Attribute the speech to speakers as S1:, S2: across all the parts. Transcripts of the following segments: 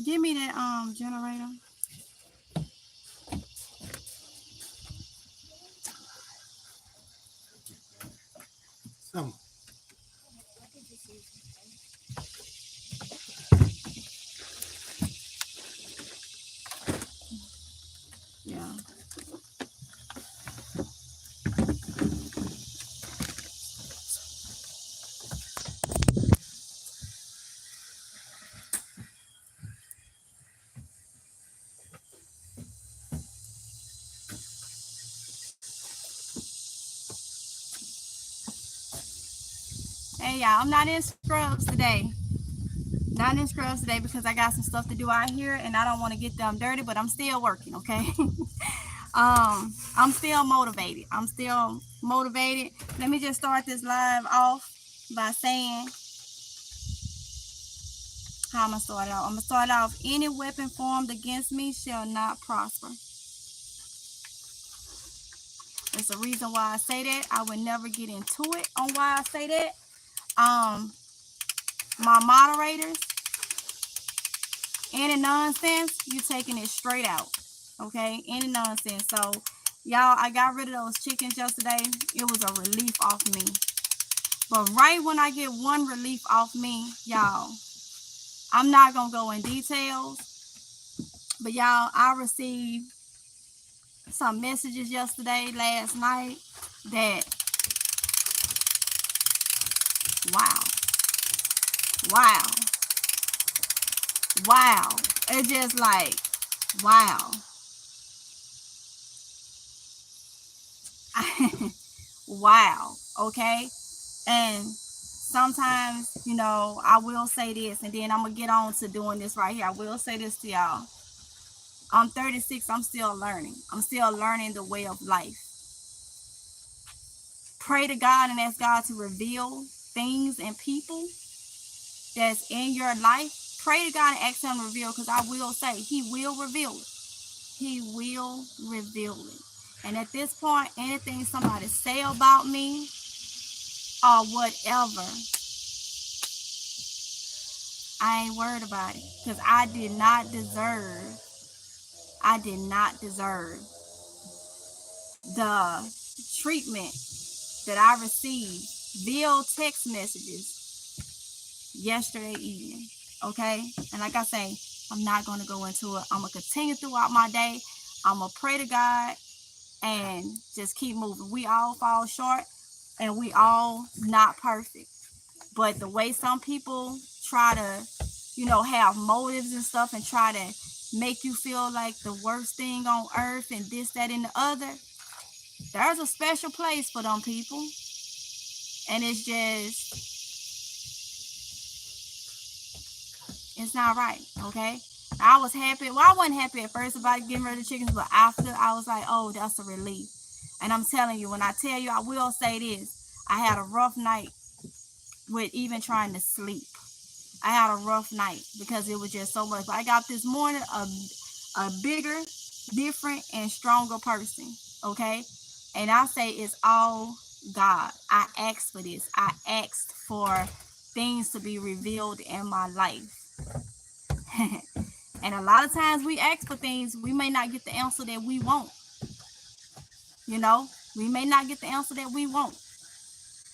S1: Give me that generator.
S2: Some.
S1: Yeah. Hey y'all, I'm not in scrubs today. Not in scrubs today because I got some stuff to do out here and I don't want to get them dirty, but I'm still working, okay? I'm still motivated. I'm still motivated. Let me just start this live off by saying how I'm gonna start it off. I'm gonna start off. Any weapon formed against me shall not prosper. There's a reason why I say that. I would never get into it on why I say that. Um, my moderators, any nonsense, you taking it straight out. Okay, any nonsense. So, y'all, I got rid of those chickens yesterday. It was a relief off me. But right when I get one relief off me, y'all, I'm not gonna go in details. But y'all, I received some messages yesterday, last night, that wow, wow, wow. It's just like wow. Wow. Okay. And sometimes, I will say this, and then I'm gonna get on to doing this right here. I will say this to y'all. I'm 36. I'm still learning. I'm still learning the way of life. Pray to God and ask God to reveal things and people that's in your life. Pray to God and ask Him to reveal, because I will say He will reveal it. He will reveal it. And at this point, anything somebody say about me or whatever, I ain't worried about it, because I did not deserve the treatment that I received via text messages yesterday evening. Okay? And like I say, I'm not going to go into it. I'm going to continue throughout my day. I'm going to pray to God and just keep moving. We all fall short and we all not perfect. But the way some people try to, have motives and stuff and try to make you feel like the worst thing on earth and this, that, and the other, there's a special place for them people. And it's not right, okay? I was happy. Well, I wasn't happy at first about getting rid of the chickens, but after, I was like, oh, that's a relief. And I'm telling you, when I tell you, I will say this, I had a rough night with even trying to sleep. I had a rough night because it was just so much. But I got this morning a bigger, different, and stronger person, okay? And I say it's all God. I asked for this. I asked for things to be revealed in my life. And a lot of times we ask for things, we may not get the answer that we want. We may not get the answer that we want.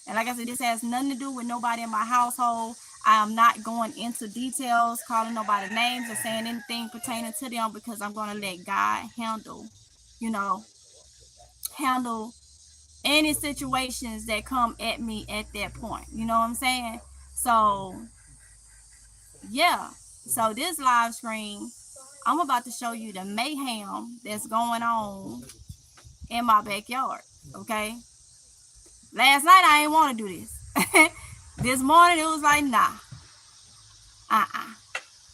S1: And like I said, this has nothing to do with nobody in my household. I am not going into details, calling nobody names or saying anything pertaining to them, because I'm going to let God handle any situations that come at me at that point. You know what I'm saying? So, yeah. So this live stream, I'm about to show you the mayhem that's going on in my backyard. Okay? Last night I didn't want to do this. This morning it was like, nah.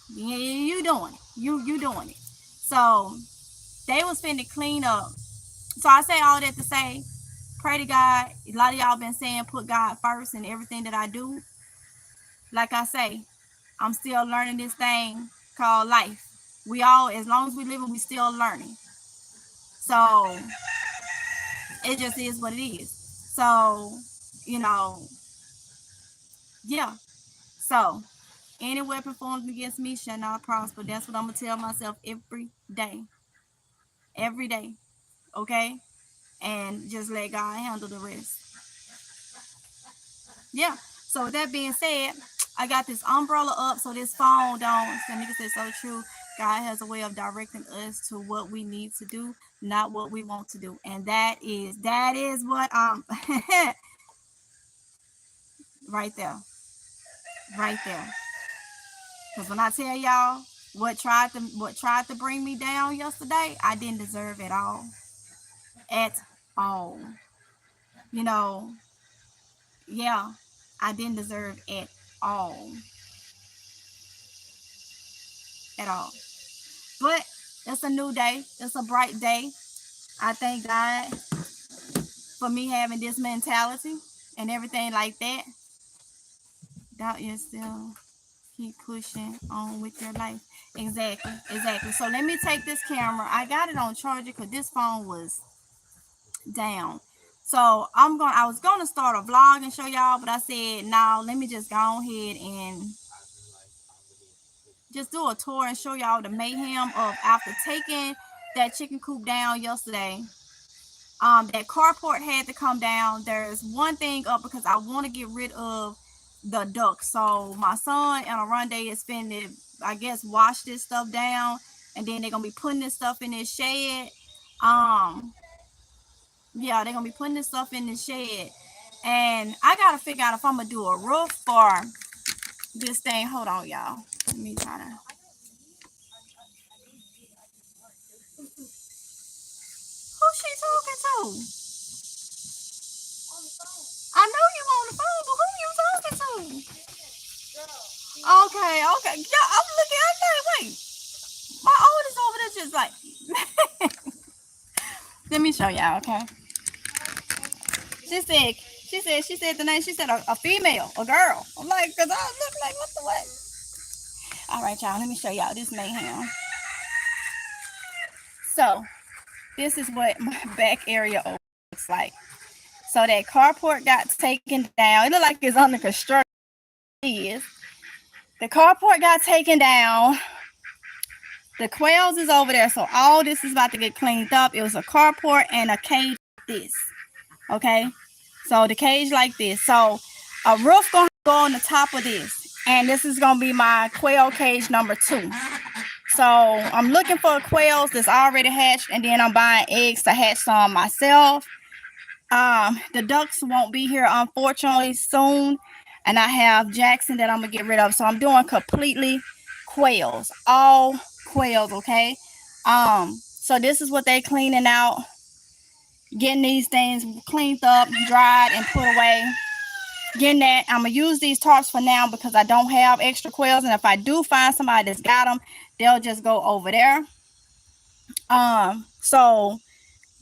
S1: You doing it. You doing it. So they was finna clean up. So I say all that to say, pray to God. A lot of y'all been saying put God first in everything that I do. Like I say, I'm still learning this thing called life. We all, as long as we living, we still learning. So it just is what it is. So, yeah. So Any weapon formed against me shall not prosper. That's what I'm going to tell myself every day. Every day. Okay? And just let God handle the rest. Yeah. So with that being said, I got this umbrella up so this phone don't. Some niggas say so true. God has a way of directing us to what we need to do, not what we want to do. And that is what right there. Right there. Because when I tell y'all what tried to bring me down yesterday, I didn't deserve it all. At all. You know, yeah, I didn't deserve it all. At all. But it's a new day. It's a bright day. I thank God for me having this mentality and everything like that. Doubt you still keep pushing on with your life. Exactly. So let me take this camera. I got it on charger because this phone was down. So I was gonna start a vlog and show y'all, but I said no, let me just go ahead and just do a tour and show y'all the mayhem of after taking that chicken coop down yesterday. That carport had to come down. There's one thing up because I want to get rid of the ducks. So my son and Oronde is finna, I guess, wash this stuff down, and then they're gonna be putting this stuff in this shed. Yeah, they're gonna be putting this stuff in the shed, and I gotta figure out if I'm gonna do a roof or this thing. Hold on, y'all. Let me try to. Who's she talking to? I know you on the phone, but who you talking to? Okay. Yeah, I'm looking. I'm like, wait, my oldest over there just like. Let me show y'all. Okay. She said the name. She said a female, a girl. I'm like, cause I look like what the what? All right, y'all. Let me show y'all this mayhem. So this is what my back area looks like. So that carport got taken down. It looked like it's under construction. It is. The carport got taken down. The quails is over there. So all this is about to get cleaned up. It was a carport and a cage like this. Okay. So the cage like this. So a roof gonna go on the top of this. And this is gonna be my quail cage number 2. So I'm looking for quails that's already hatched, and then I'm buying eggs to hatch some myself. The ducks won't be here unfortunately soon, and I have Jackson that I'm gonna get rid of. So I'm doing completely quails, all quails. Okay. So this is what they cleaning out, getting these things cleaned up, dried, and put away. Getting that, I'm gonna use these tarps for now because I don't have extra quails, and if I do find somebody that's got them, they'll just go over there. So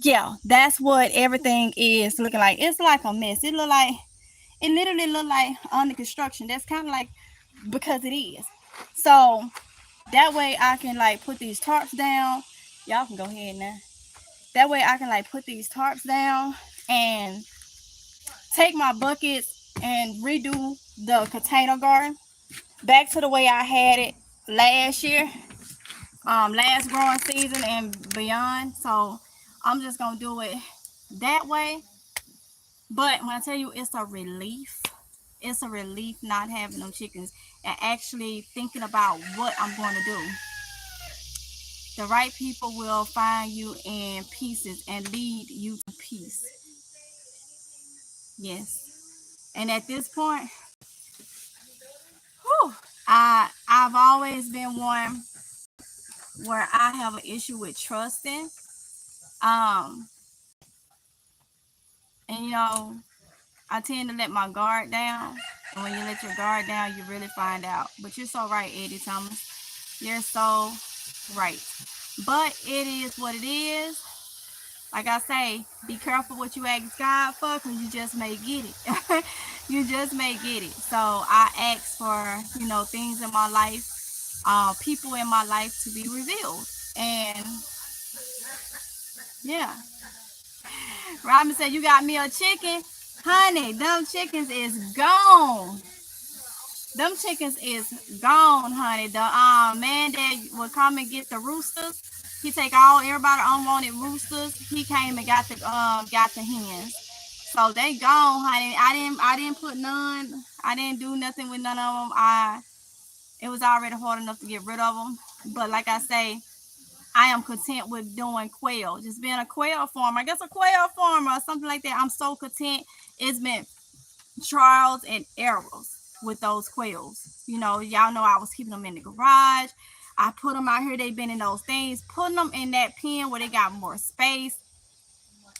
S1: yeah, that's what everything is looking like. It's like a mess. It literally look like under construction. That's kind of like, because it is. So that way I can like put these tarps down. Y'all can go ahead now. That way I can like put these tarps down and take my buckets and redo the container garden back to the way I had it last year, last growing season and beyond. So I'm just gonna do it that way. But when I tell you it's a relief, it's a relief not having them chickens and actually thinking about what I'm going to do. The right people will find you in pieces and lead you to peace. Yes. And at this point, whew, I've always been one where I have an issue with trusting. Um, and I tend to let my guard down. And when you let your guard down, you really find out. But you're so right, Eddie Thomas. You're so right. But it is what it is. Like I say, be careful what you ask God for, because you just may get it. You just may get it. So I ask for, things in my life, people in my life to be revealed. And yeah. Robin said, you got me a chicken? Honey, them chickens is gone. Them chickens is gone, honey. The man that would come and get the roosters, he take all everybody unwanted roosters. He came and got the hens. So they gone, honey. I didn't put none. I didn't do nothing with none of them. It was already hard enough to get rid of them. But like I say, I am content with doing quail, just being a quail farmer. I guess a quail farmer or something like that. I'm so content. It's been trials and errors with those quails. You know, y'all know I was keeping them in the garage. I put them out here. They've been in those things. Putting them in that pen where they got more space.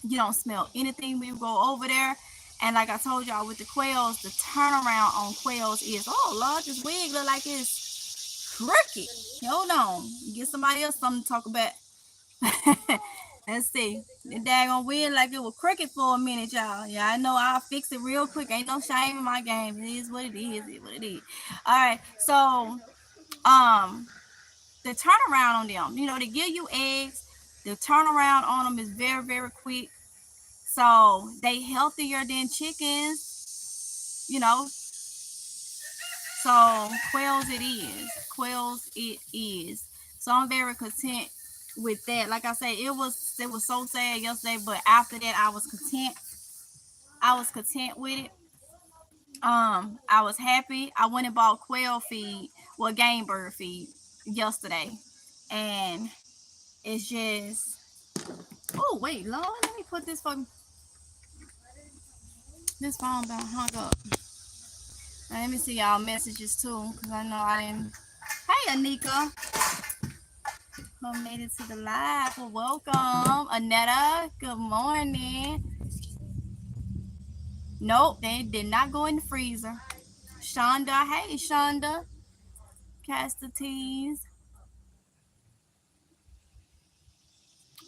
S1: You don't smell anything when you go over there. And like I told y'all with the quails, the turnaround on quails is, oh Lord, this wig look like it's crooked. Hold on. Get somebody else something to talk about. Let's see. The daggone wheel like it was crooked for a minute, y'all. Yeah, I know I'll fix it real quick. Ain't no shame in my game. It is what it is. It is what it is. All right. So, the turnaround on them, you know, they give you eggs. The turnaround on them is very, very quick. So they healthier than chickens, you know. So quails it is. Quails it is. So I'm very content with that. Like I say, it was so sad yesterday, but after that I was content. I was content with it. I was happy. I went and bought quail feed, well, game bird feed yesterday, and it's just. Oh wait, Lord, let me put this phone about hung up. Now, let me see y'all messages too, cause I know I didn't. Hey, Anika, who made it to the live? Well, welcome, Anetta. Good morning. Nope, they did not go in the freezer. Shonda, hey Shonda. Cast tease.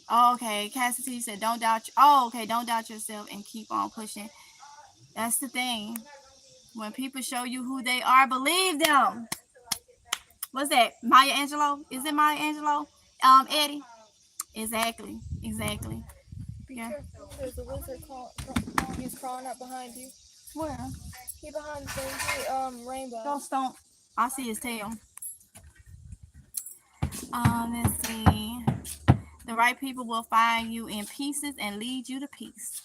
S1: Oh, okay, Cassidy said, "Don't doubt." Oh, okay, don't doubt yourself and keep on pushing. That's the thing. When people show you who they are, believe them. What's that? Maya Angelou? Is it Maya Angelou? Eddie. Exactly. Exactly. Yeah.
S3: There's a wizard he's crawling up behind you.
S1: Where?
S3: He behind the thing. Rainbow.
S1: Don't. I see his tail. Let's see. The right people will find you in pieces and lead you to peace.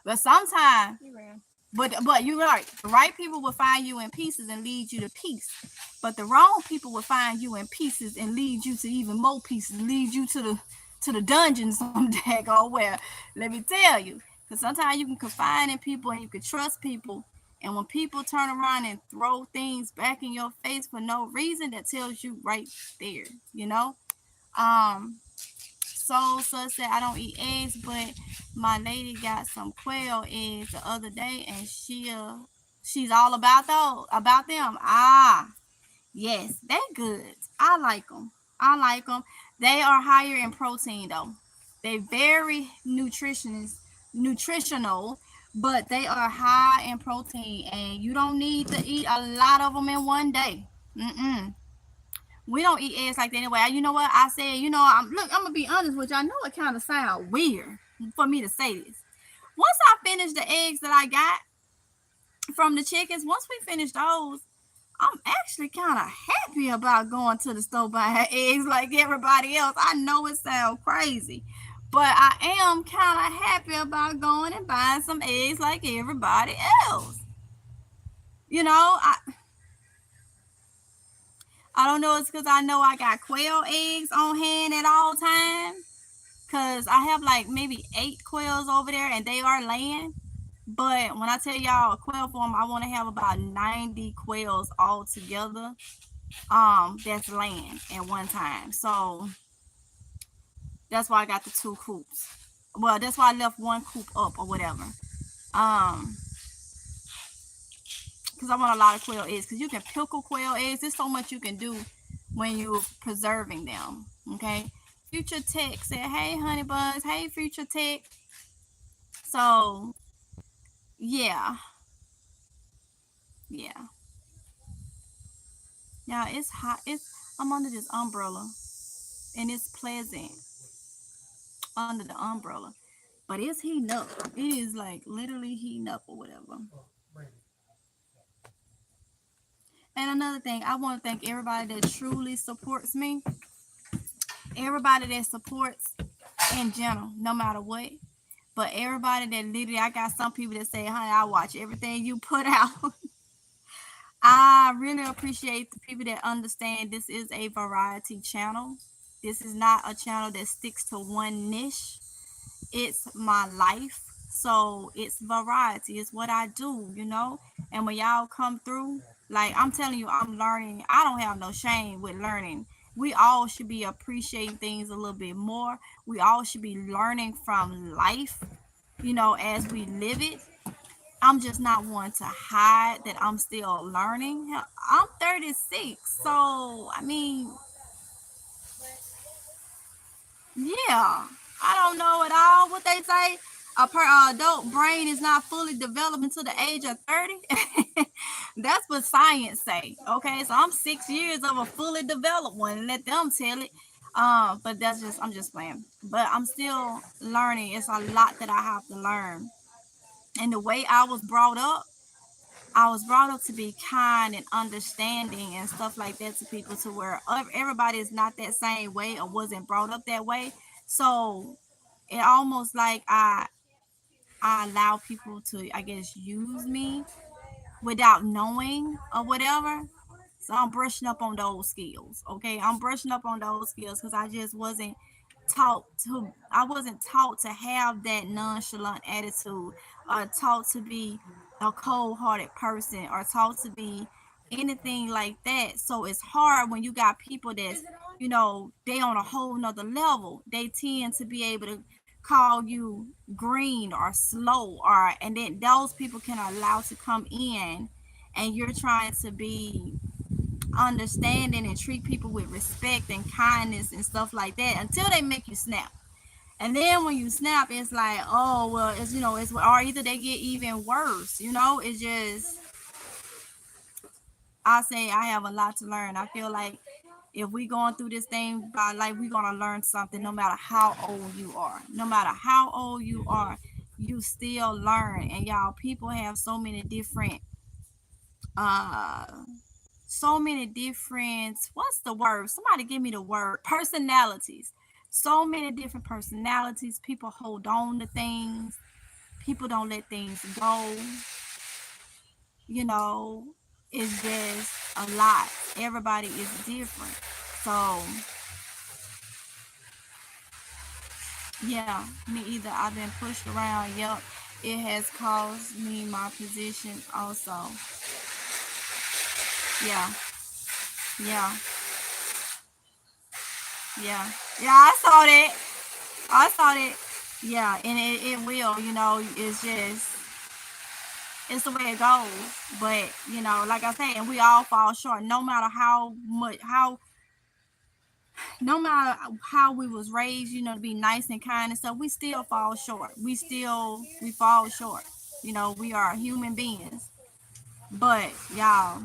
S1: But sometimes, but you're right. The right people will find you in pieces and lead you to peace. But the wrong people will find you in pieces and lead you to even more pieces, lead you to the dungeon some daggone where. Let me tell you, because sometimes you can confide in people and you can trust people, and when people turn around and throw things back in your face for no reason, that tells you right there, you know. Soul Sus said, I don't eat eggs, but my lady got some quail eggs the other day, and she's all about them. Yes, they good. I like them. I like them. They are higher in protein though. They very nutritional, but they are high in protein, and you don't need to eat a lot of them in one day. Mm-mm. We don't eat eggs like that anyway. You know what I said? I'm gonna be honest with you. I know it kind of sounds weird for me to say this. Once I finish the eggs that I got from the chickens, once we finish those, I'm actually kind of happy about going to the store buying eggs like everybody else. I know it sounds crazy, but I am kind of happy about going and buying some eggs like everybody else. You know, I don't know. It's because I know I got quail eggs on hand at all times. Because I have like maybe 8 quails over there and they are laying. But when I tell y'all a quail farm, I want to have about 90 quails all together. That's laying at one time. So that's why I got the 2 coops. Well, that's why I left 1 coop up or whatever. Because I want a lot of quail eggs. Because you can pickle quail eggs. There's so much you can do when you're preserving them. Okay. Future Tech said, hey, honey buns. Hey, Future Tech. So, yeah. Yeah. Yeah, it's hot. I'm under this umbrella. And it's pleasant under the umbrella. But it's heating up. It is like literally heating up or whatever. And another thing, I want to thank everybody that truly supports me. Everybody that supports in general, no matter what. But everybody that literally, I got some people that say, honey, I watch everything you put out. I really appreciate the people that understand this is a variety channel. This is not a channel that sticks to one niche. It's my life. So it's variety. It's what I do. And when y'all come through, like I'm telling you, I'm learning. I don't have no shame with learning. We all should be appreciating things a little bit more. We all should be learning from life, as we live it. I'm just not one to hide that I'm still learning. Hell, I'm 36. So, I mean, yeah, I don't know at all what they say. Adult brain is not fully developed until the age of 30. That's what science say. Okay, so I'm 6 years of a fully developed one. Let them tell it. But I'm just playing. But I'm still learning. It's a lot that I have to learn. And the way I was brought up to be kind and understanding and stuff like that to people, to where everybody is not that same way or wasn't brought up that way. So it almost like I allow people to, I guess, use me without knowing or whatever. So I'm brushing up on those skills. Okay, I'm brushing up on those skills because I wasn't taught to have that nonchalant attitude, or taught to be a cold-hearted person, or taught to be anything like that. So it's hard when you got people that's, they on a whole nother level. They tend to be able to call you green or slow, and then those people can allow to come in, and you're trying to be understanding and treat people with respect and kindness and stuff like that, until they make you snap. And then when you snap, it's like, oh well, it's or either they get even worse. It's just, I say I have a lot to learn. I feel like if we going through this thing by life, we're gonna learn something no matter how old you are. No matter how old you are, you still learn. And y'all, people have uh so many different, what's the word? Somebody give me the word. Personalities. So many different personalities. People hold on to things. People don't let things go. You know, it's just a lot. Everybody is different. So, yeah, me either. I've been pushed around. Yep. It has caused me my position also. Yeah. Yeah. Yeah. Yeah, I saw that. I saw that. Yeah, and it will, it's the way it goes. But, like I say, and we all fall short, no matter how we was raised, to be nice and kind and stuff, we still fall short. We fall short. We are human beings. But y'all,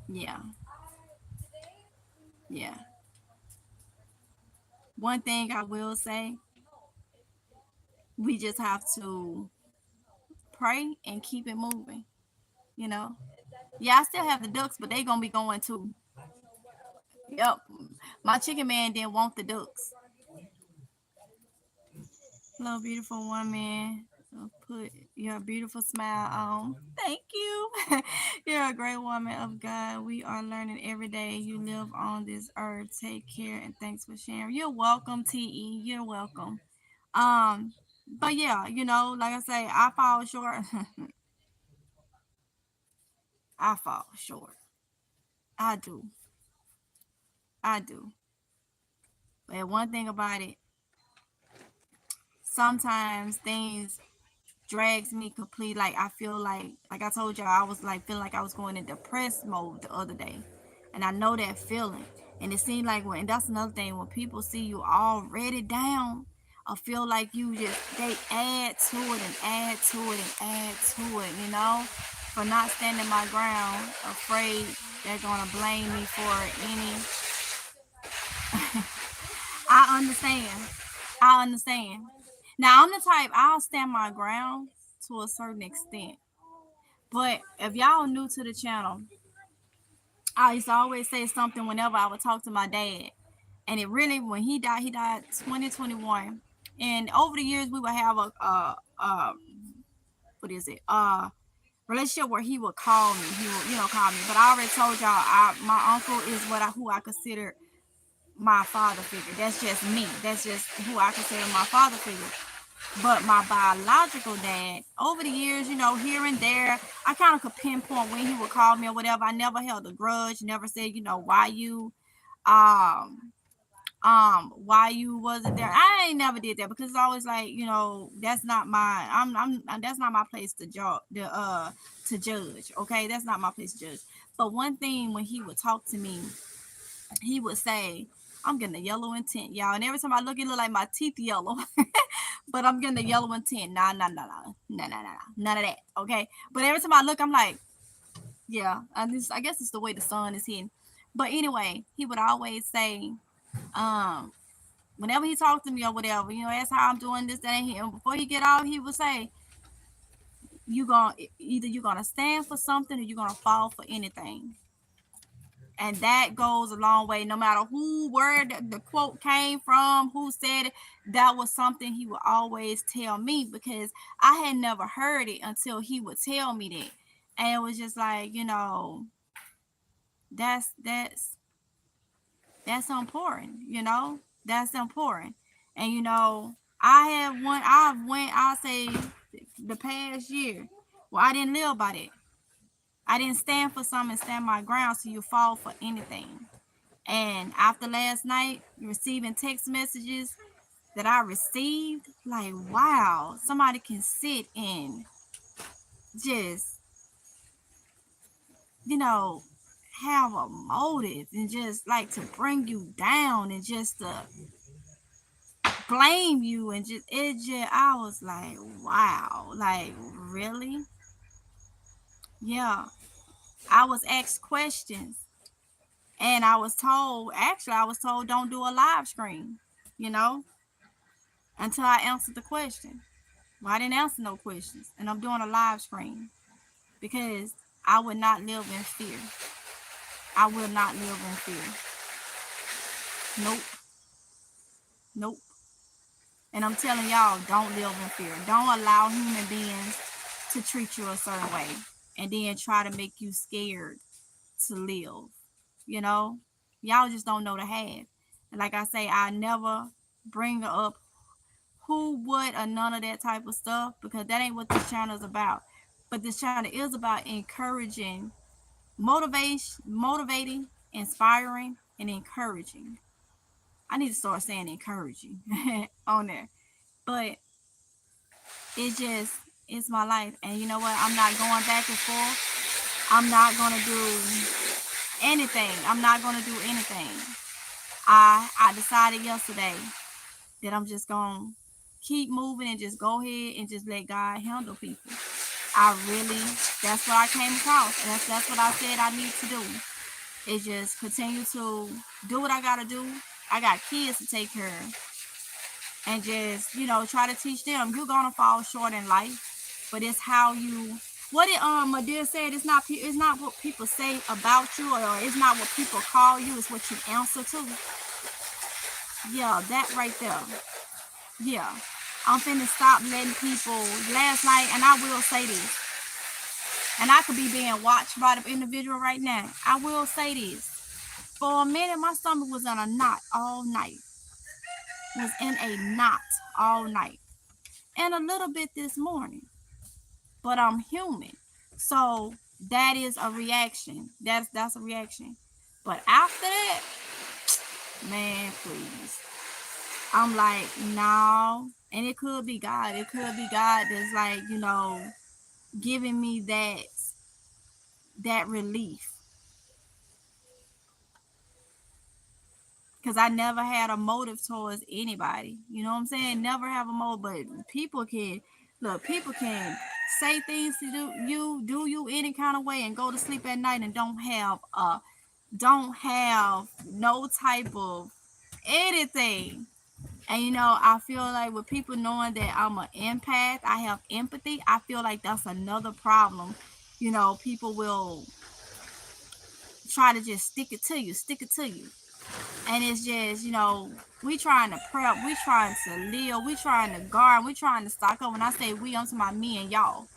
S1: yeah, yeah. One thing I will say, we just have to pray and keep it moving, you know. Yeah, I still have the ducks, but they gonna be going too. Yep. My chicken man didn't want the ducks. Hello, beautiful woman. Put your beautiful smile on. Thank you. You're a great woman of God. We are learning every day you live on this earth. Take care and thanks for sharing. You're welcome, TE. You're welcome. Um, but yeah, like I say, I fall short. I fall short. I do. I do. But one thing about it, sometimes things drags me complete. Like I feel like I told y'all, I was like feeling like I was going in depressed mode the other day, and I know that feeling. And it seemed like and that's another thing, when people see you already down, I feel like they add to it and add to it and add to it, for not standing my ground, afraid they're gonna blame me for any. I understand. I understand. Now I'm the type, I'll stand my ground to a certain extent. But if y'all new to the channel, I used to always say something whenever I would talk to my dad. And it really, when he died 2021. And over the years, we would have what is it? Relationship where he would call me. He would, call me. But I already told y'all, my uncle is who I consider my father figure. That's just me. That's just who I consider my father figure. But my biological dad, over the years, here and there, I kind of could pinpoint when he would call me or whatever. I never held a grudge, never said, um, why you wasn't there. I ain't never did that because it's always like, that's not my, that's not my place to judge. Okay. That's not my place to judge. But one thing, when he would talk to me, he would say, I'm getting a yellow and tint, y'all. And every time I look, it look like my teeth yellow. But I'm getting a yellow and tint. Nah. None of that. Okay. But every time I look, I'm like, yeah. I guess it's the way the sun is hitting. But anyway, he would always say, whenever he talked to me or whatever, ask how I'm doing, this, that, and here. And before he get off, he would say, either you're gonna stand for something or you're gonna fall for anything. And that goes a long way. No matter where the quote came from, who said it, that was something he would always tell me, because I had never heard it until he would tell me that. And it was just like, that's important, that's important. And I'll say the past year, well, I didn't live by that. I didn't stand for something and stand my ground, so you fall for anything. And after last night, receiving text messages that I received, like, wow, somebody can sit and just, have a motive and just like to bring you down and just to blame you, and I was like, wow, like, really? Yeah. I was asked questions, and I was told, don't do a live stream, until I answered the question. Well, I didn't answer no questions, and I'm doing a live stream because I would not live in fear. I will not live in fear. Nope. Nope. And I'm telling y'all, don't live in fear. Don't allow human beings to treat you a certain way and then try to make you scared to live. Y'all just don't know the half. And like I say, I never bring up who, what, or none of that type of stuff, because that ain't what this channel is about. But this channel is about encouraging, motivating, inspiring, and encouraging. I need to start saying encouraging on there. But it's my life. And you know what? I'm not going back and forth. I'm not going to do anything. I decided yesterday that I'm just going to keep moving and just go ahead and just let God handle people. That's what I came across. And that's what I said I need to do. Is just continue to do what I got to do. I got kids to take care of. And just, try to teach them. You're going to fall short in life. But it's how you... What did Madea said, it's not what people say about you, or it's not what people call you, it's what you answer to. Yeah, that right there. Yeah. I'm finna stop letting people... Last night, and I will say this, and I could be being watched by the individual right now. I will say this. For a minute, my stomach was in a knot all night. Was in a knot all night. And a little bit this morning. But I'm human. So that is a reaction. That's a reaction. But after that, man, please. I'm like, no. And it could be God. It could be God that's like, giving me that relief. Because I never had a motive towards anybody. You know what I'm saying? Never have a motive. But people can say things to do you any kind of way and go to sleep at night and don't have no type of anything. And I feel like with people knowing that I'm an empath, I have empathy, I feel like that's another problem, people will try to just stick it to you. And it's just, we trying to prep, we trying to live, we trying to guard, we trying to stock up. When I say we, I'm talking about me and y'all.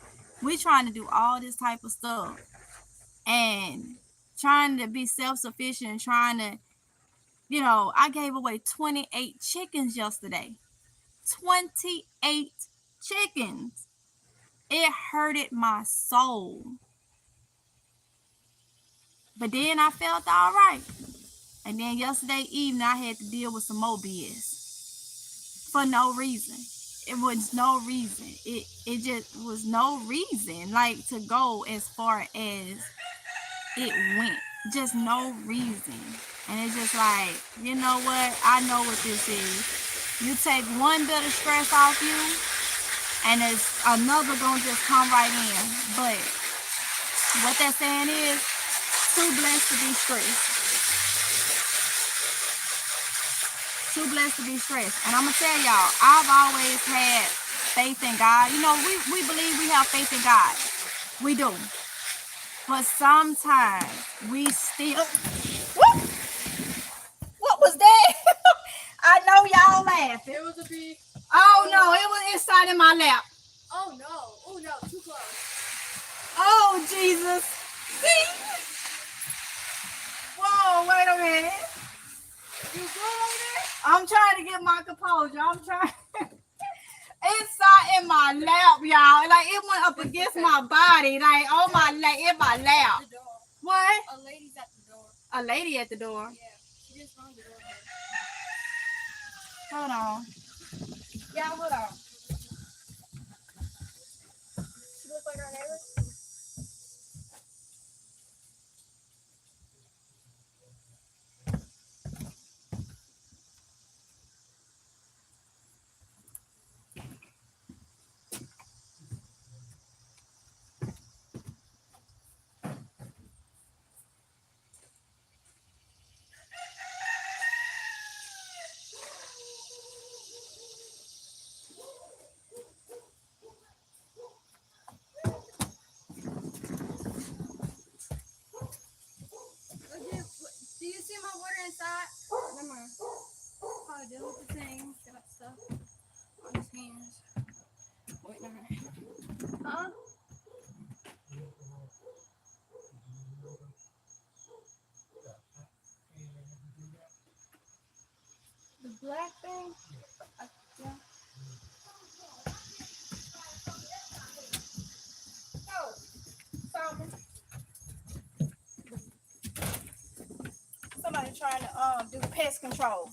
S1: We trying to do all this type of stuff and trying to be self-sufficient, trying to, I gave away 28 chickens yesterday. 28 chickens. It hurted my soul. But then I felt all right. And then yesterday evening, I had to deal with some more BS for no reason. It was no reason. It just was no reason, like, to go as far as it went. Just no reason. And it's just like, you know what? I know what this is. You take one bit of stress off you, and it's another gonna just come right in. But what that saying is, too blessed to be stressed. Too blessed to be stressed. And I'm going to tell y'all, I've always had faith in God. We believe we have faith in God. We do. But sometimes we still... Woo! What was that? I know y'all laughing.
S3: It was a bee.
S1: Oh, no, it was inside in my lap.
S3: Oh, no. Oh, no. Too close.
S1: Oh, Jesus. See? Whoa, wait a minute.
S3: You good over there?
S1: I'm trying to get my composure. I'm trying. Inside in my lap, y'all. Like, it went up against my body. Like, oh, in my lap.
S3: The door.
S1: What?
S3: A lady's at the door.
S1: A lady at the door.
S3: Yeah. She just rung the door.
S1: Hold on. Yeah, hold on.
S3: She looks like our neighbor. Do you see my water inside? Never mind. Probably dealing with the thing. Got stuff on his hands. Wait, never mind. Huh? The black thing? Yeah. Oh, something.
S1: Somebody trying to do pest control.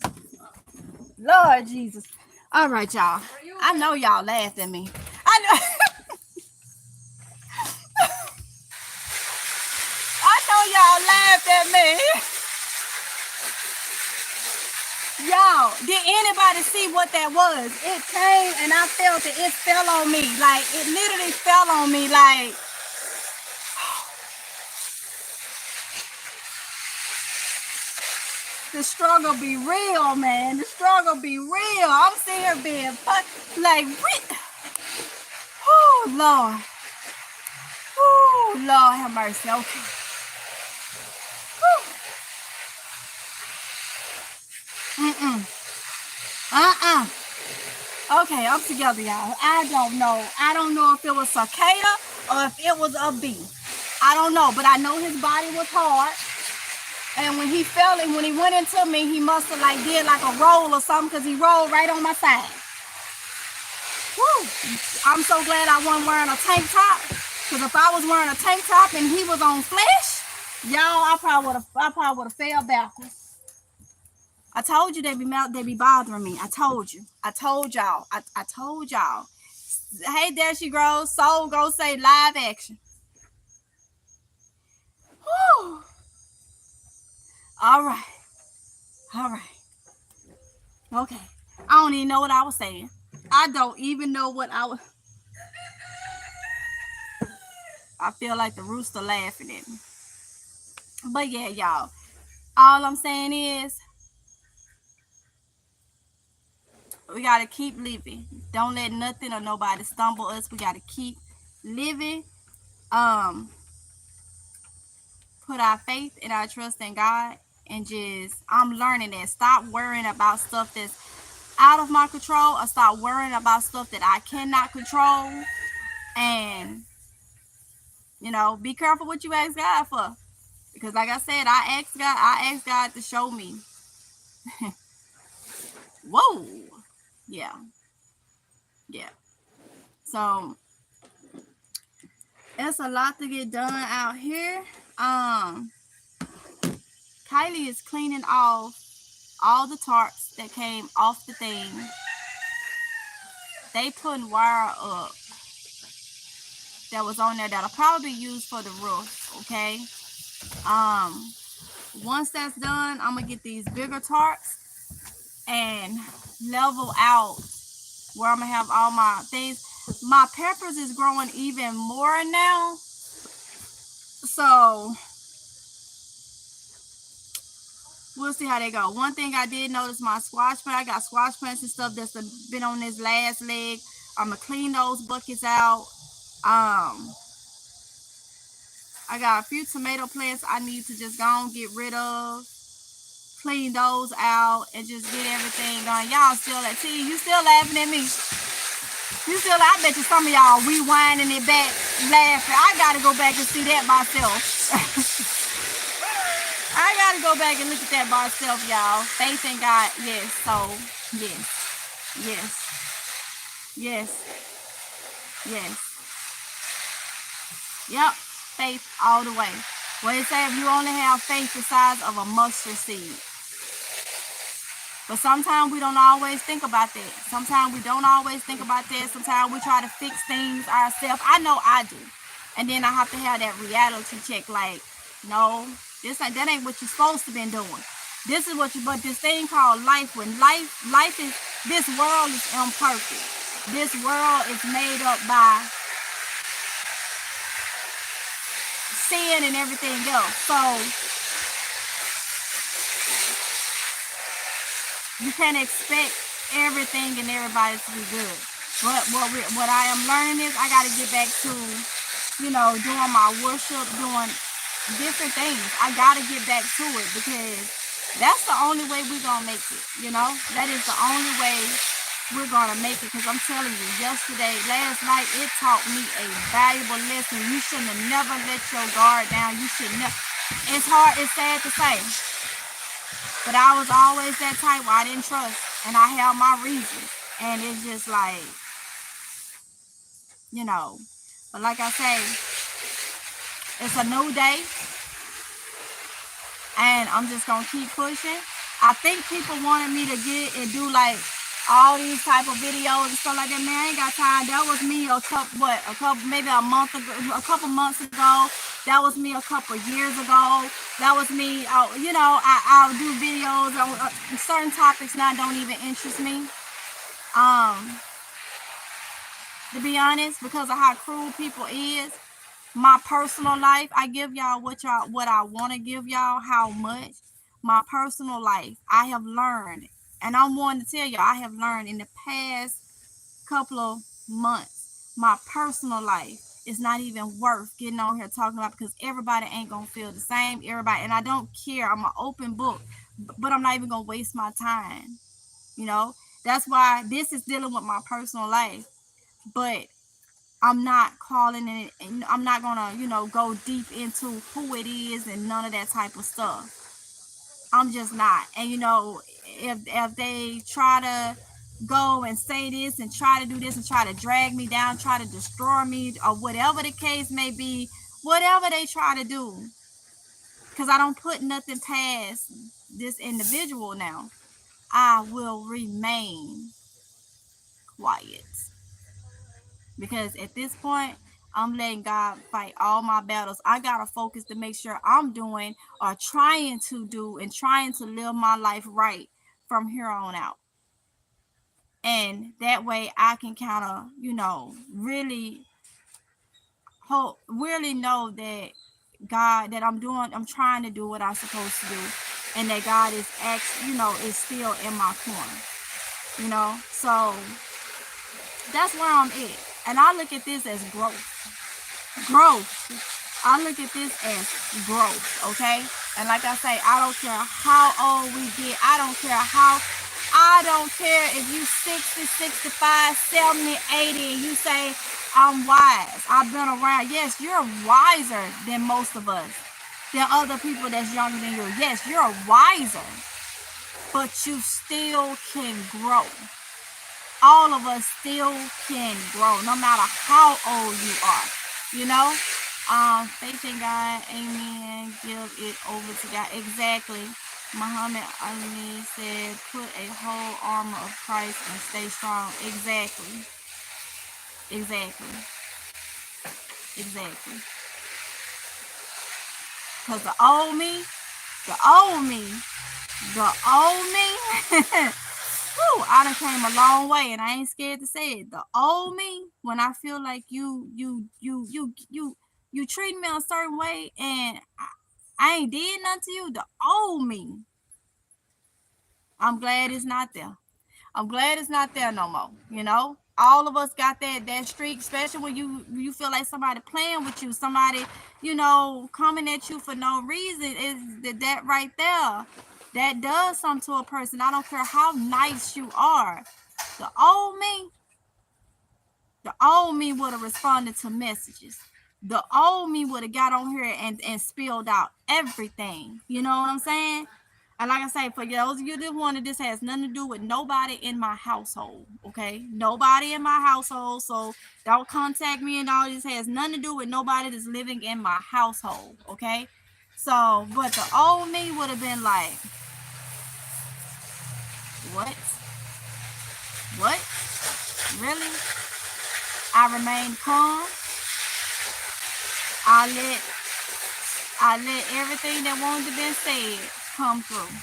S1: Lord Jesus. All right, y'all. I know y'all laughed at me. I know. I know y'all laughed at me. Y'all, did anybody see what that was? It came and I felt it. It fell on me. Like, it literally fell on me. Like, the struggle be real, man. The struggle be real. I'm sitting here being like, oh, Lord. Oh, Lord have mercy. Okay. Okay, I'm together, y'all. I don't know. I don't know if it was cicada or if it was a bee. I don't know, but I know his body was hard. And when he fell and when he went into me, he must have did a roll or something, because he rolled right on my side. Woo! I'm so glad I wasn't wearing a tank top, because if I was wearing a tank top and he was on flesh, y'all, I probably would have fell backwards. I told you they be bothering me. I told you. I told y'all. I told y'all. Hey, there she grows. Soul go say live action. Whew. All right. Okay. I don't even know what I was saying. I don't even know what I was. I feel like the rooster laughing at me. But yeah, y'all. All I'm saying is, we got to keep living. Don't let nothing or nobody stumble us. We got to keep living. put our faith and our trust in God, and just I'm learning that. Stop worrying about stuff that's out of my control, or stop worrying about stuff that I cannot control. And be careful what you ask God for, because like I said, I asked God to show me. Whoa, yeah. So it's a lot to get done out here. Kylie is cleaning off all the tarps that came off the thing. They putting wire up that was on there that'll probably be used for the roof. Okay. Once that's done, I'm gonna get these bigger tarps and level out where I'm gonna have all my things. My peppers is growing even more now, so we'll see how they go. One thing I did notice, my squash plant, I got squash plants and stuff that's been on this last leg. I'm gonna clean those buckets out. I got a few tomato plants I need to just go and get rid of, clean those out, and just get everything done. Y'all still at T? You still laughing at me? You still? I bet you some of y'all rewinding it back, laughing. I gotta go back and see that myself. I gotta go back and look at that myself, y'all. Faith in God, yes. So yes. Yep, faith all the way. Well, it says if you only have faith the size of a mustard seed. But sometimes we don't always think about that. Sometimes we try to fix things ourselves. I know I do. And then I have to have that reality check. Like, no, that ain't what you're supposed to be doing. This is but this thing called life, when life is, this world is imperfect. This world is made up by sin and everything else. So you can't expect everything and everybody to be good. But what I am learning is I got to get back to, doing my worship, doing different things. I got to get back to it, because that's the only way we're going to make it. That is the only way we're going to make it. Because I'm telling you, last night, it taught me a valuable lesson. You shouldn't have never let your guard down. You should never. It's sad to say. But I was always that type where I didn't trust. And I had my reasons. And it's just like, But like I say, it's a new day. And I'm just going to keep pushing. I think people wanted me to get and do like all these type of videos and stuff like that. Man, I ain't got time. That was me maybe a couple months ago. That was me a couple years ago. That was me. I'll do videos on certain topics now don't even interest me. To be honest, because of how cruel people is, my personal life, I give y'all what I want to give y'all. How much? My personal life, I have learned, and I'm wanting to tell you, I have learned in the past couple of months, my personal life is not even worth getting on here talking about, because everybody ain't gonna feel the same. Everybody, and I don't care. I'm an open book, but I'm not even gonna waste my time. That's why this is dealing with my personal life, but I'm not calling it, and I'm not gonna, go deep into who it is and none of that type of stuff. I'm just not. And if they try to go and say this and try to do this and try to drag me down, try to destroy me, or whatever the case may be, whatever they try to do, because I don't put nothing past this individual now, I will remain quiet. Because at this point, I'm letting God fight all my battles. I got to focus to make sure I'm doing or trying to do and trying to live my life right from here on out. And that way I can kind of, really know that God, that I'm trying to do what I'm supposed to do. And that God is actually, is still in my corner. So that's where I'm at. And I look at this as growth. I look at this as growth, okay? And like I say, I don't care how old we get. I don't care if you 60, 65, 70, 80, and you say, I'm wise. I've been around. Yes, you're wiser than most of us. Than other people that's younger than you. Yes, you're wiser. But you still can grow. All of us still can grow, no matter how old you are. You know? Faith in God, amen. Give it over to God. Exactly. Muhammad Ali said, put a whole armor of Christ and stay strong. Exactly. Exactly. Exactly. Because the old me, the old me, whew, I done came a long way, and I ain't scared to say it. The old me, when I feel like you treat me a certain way, and I ain't did nothing to you. The old me, I'm glad it's not there. I'm glad it's not there no more. You know, all of us got that streak, especially when you feel like somebody playing with you, somebody, coming at you for no reason. Is that right there? That does something to a person. I don't care how nice you are. The old me, would have responded to messages. The old me would have got on here and spilled out everything. You know what I'm saying? And like I say, for those of you that wanted, this has nothing to do with nobody in my household. Okay? Nobody in my household. So don't contact me and all this. Has nothing to do with nobody that's living in my household. Okay? So, but the old me would have been like, what? What? Really? I remained calm. I let everything that wanted to be said come through.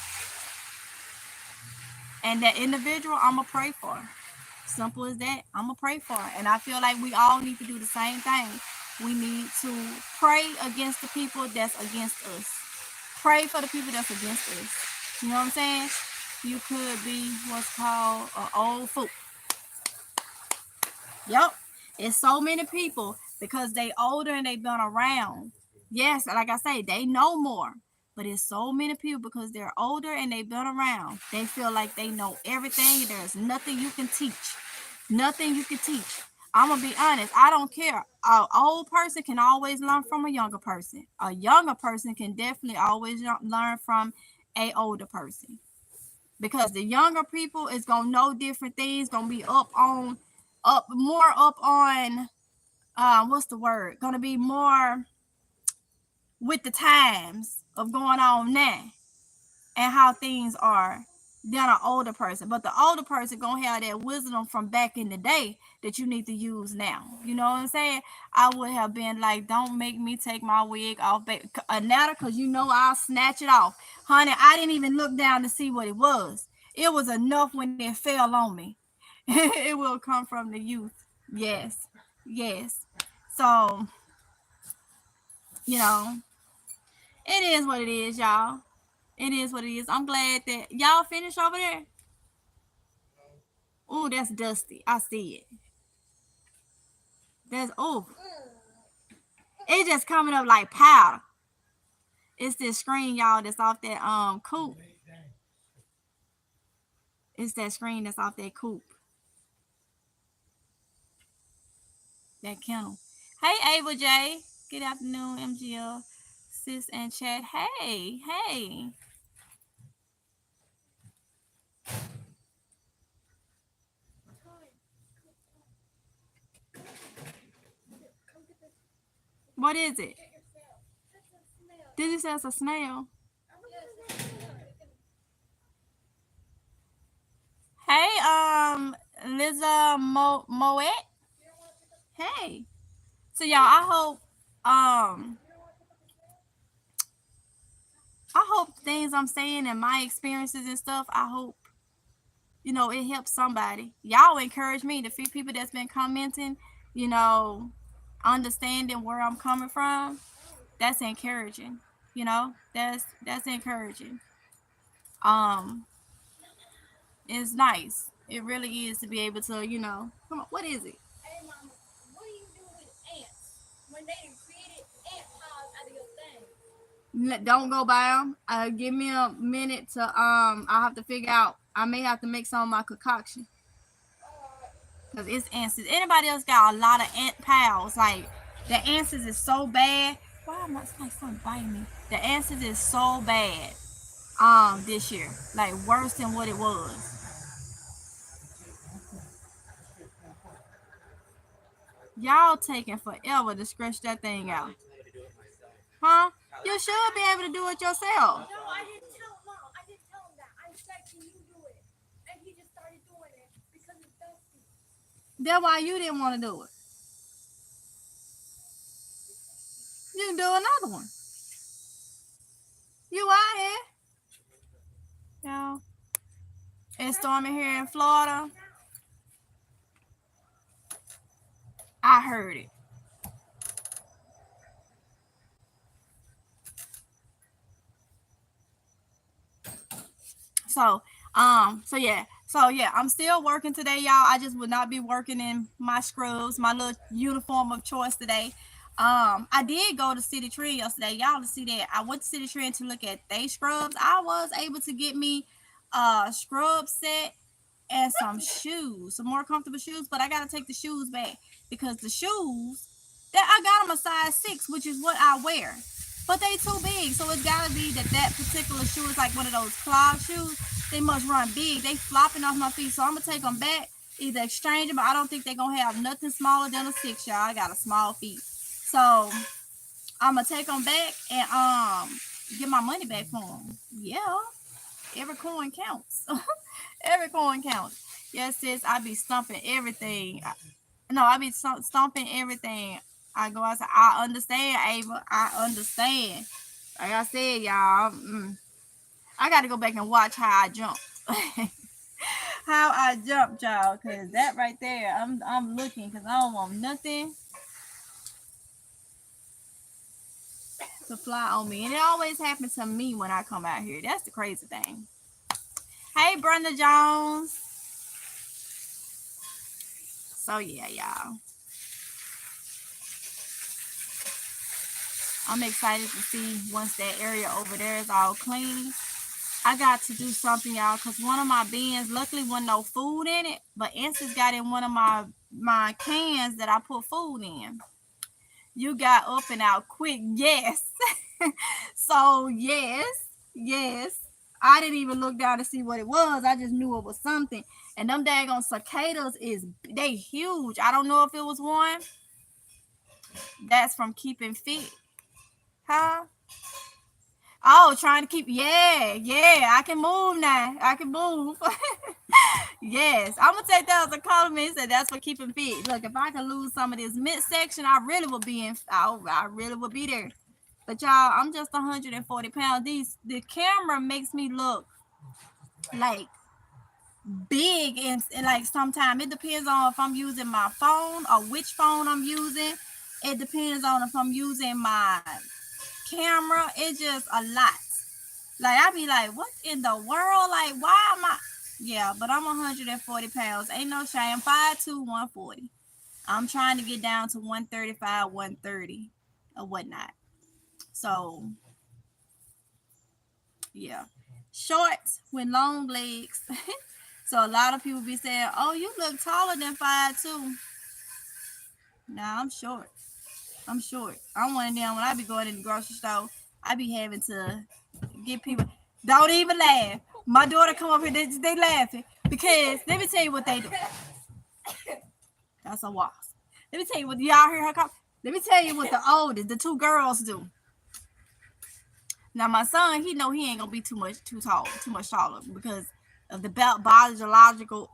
S1: And that individual, I'ma pray for. Simple as that. I'ma pray for. And I feel like we all need to do the same thing. We need to pray against the people that's against us. Pray for the people that's against us. You know what I'm saying? You could be what's called an old fool. Yep. It's so many people because they older and they've been around. Yes, like I say, they know more. But it's so many people because they're older and they've been around. They feel like they know everything. There's nothing you can teach. Nothing you can teach. I'm going to be honest. I don't care. An old person can always learn from a younger person. A younger person can definitely always learn from an older person. Because the younger people is going to know different things, going to be more up on, what's the word? Going to be more with the times of going on now and how things are than an older person. But the older person gonna have that wisdom from back in the day that you need to use now. You know what I'm saying? I would have been like, don't make me take my wig off, now, because I'll snatch it off. Honey, I didn't even look down to see what it was. It was enough when it fell on me. It will come from the youth. Yes. Yes. So, you know, it is what it is, y'all. It is what it is. I'm glad that y'all finished over there. Oh, that's dusty. I see it. It's just coming up like powder. It's this screen, y'all, that's off that coop. It's that screen that's off that coop. That kennel. Hey, Ava J. Good afternoon, MGL. Sis and chat. Hey, hey. What is it? Did you say it's a snail? Hey, Liza Moet. Hey. So y'all, I hope things I'm saying and my experiences and stuff, I hope it helps somebody. Y'all encourage me. The few people that's been commenting, understanding where I'm coming from, that's encouraging. That's encouraging. Um, it's nice. It really is to be able to, come on, what is it?
S3: Hey, Mama, what do you do with ants when they created ant
S1: Don't go buy them. Give me a minute to I'll have to figure out. I may have to make some of my concoction. Cause it's answers. Anybody else got a lot of ant pals? Like the answers is so bad. Why am I like something biting me? The answers is so bad. This year, like worse than what it was. Y'all taking forever to stretch that thing out. Huh? You should be able to do it yourself.
S3: No, I didn't tell Mom. I didn't tell him that. I said, can you do it? And he just started doing it because it's dusty.
S1: That's why you didn't want to do it. You can do another one. You out here. Y'all. It's storming here in Florida. I heard it. So yeah, I'm still working today, y'all. I just would not be working in my scrubs, my little uniform of choice today. I did go to City Tree yesterday, y'all, to see that. I went to City Tree to look at they scrubs. I was able to get me a scrub set and some shoes, some more comfortable shoes, but I gotta take the shoes back because the shoes that I got them a size 6, which is what I wear. But they too big, so it's gotta be that particular shoe is like one of those clog shoes. They must run big. They flopping off my feet, so I'm gonna take them back, either exchange them. But I don't think they're gonna have nothing smaller than a 6, y'all. I got a small feet, so I'm gonna take them back and get my money back for them. Yeah, every coin counts. Every coin counts. Yes, sis. I be stumping everything. I be stomping everything. I go outside. I understand, Ava. I understand. Like I said, y'all, I got to go back and watch how I jump. How I jumped, y'all, because that right there, I'm looking because I don't want nothing to fly on me. And it always happens to me when I come out here. That's the crazy thing. Hey, Brenda Jones. So, yeah, y'all. I'm excited to see once that area over there is all clean. I got to do something, y'all, because one of my bins, luckily wasn't no food in it, but Ansys got in one of my cans that I put food in. You got up and out quick. Yes. So, yes. I didn't even look down to see what it was. I just knew it was something. And them daggone cicadas they huge. I don't know if it was one. That's from keeping fit. Huh? Oh, trying to keep, yeah, I can move now. I can move. Yes, I'm going to take that as a compliment. Said that's for keeping fit. Look, if I can lose some of this midsection, I really would be I really would be there. But y'all, I'm just 140 pounds. The camera makes me look like big and like sometimes it depends on if I'm using my phone or which phone I'm using. It depends on if I'm using my camera. It's just a lot. Like I be like, what in the world? Like, why am I? Yeah, but I'm 140 pounds. Ain't no shame. 5'2", 140. I'm trying to get down to 135, 130 or whatnot. So yeah, shorts with long legs. So a lot of people be saying, oh, you look taller than 5'2". Nah, I'm short. I'm one of them. When I be going in the grocery store, I be having to get people. Don't even laugh. My daughter come up here, they laughing because let me tell you what they do. That's a wasp. Let me tell you what y'all hear her come. Let me tell you what the 2 girls do. Now my son, he know he ain't gonna be too much taller because of the